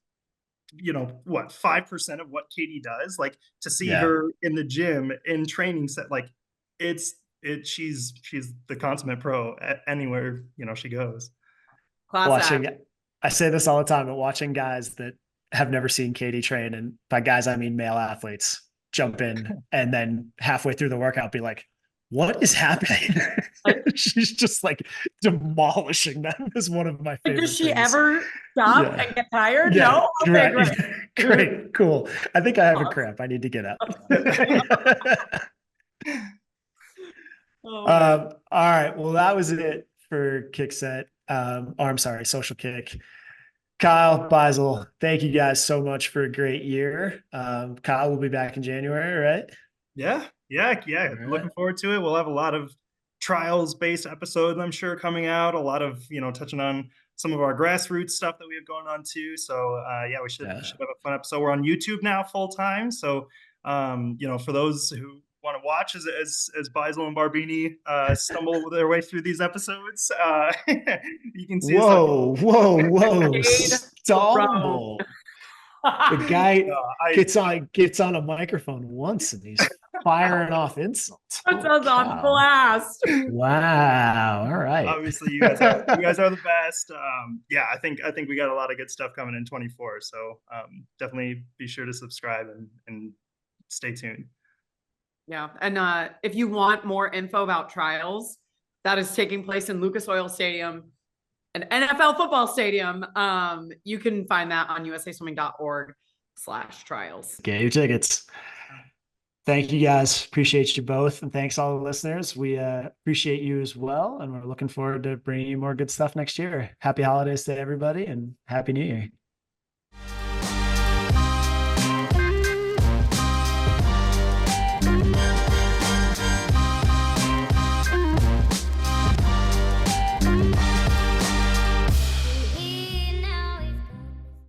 you know, what, 5% of what Katie does. Like to see her in the gym in training set, like she's the consummate pro anywhere, you know, she goes. I say this all the time, but watching guys that have never seen Katie train, and by guys I mean male athletes, jump in and then halfway through the workout be like, what is happening? She's just like demolishing them is one of my favorite Does she things. ever stop and get tired? Yeah, No? Okay, right. Great, cool. I think I have a cramp. I need to get up. All right. Well, that was it for Kick Set. I'm sorry, Social Kick. Kyle, Beisel, thank you guys so much for a great year. Kyle will be back in January, right? Yeah. Right. Looking forward to it. We'll have a lot of trials-based episodes, I'm sure, coming out. A lot of, you know, touching on some of our grassroots stuff that we have going on too. So we should have a fun episode. We're on YouTube now full time. So you know, for those who want to watch as Beisel and Barbini stumble their way through these episodes, you can see whoa stumble. The guy gets on a microphone once and he's firing off insults. Puts us on blast. Wow. All right. Obviously, you guys are the best. I think we got a lot of good stuff coming in 24. So definitely be sure to subscribe and stay tuned. Yeah. And if you want more info about trials, that is taking place in Lucas Oil Stadium, an NFL football stadium. You can find that on usaswimming.org/trials. Get your tickets. Thank you guys. Appreciate you both. And thanks all the listeners. We appreciate you as well. And we're looking forward to bringing you more good stuff next year. Happy holidays to everybody and Happy New Year.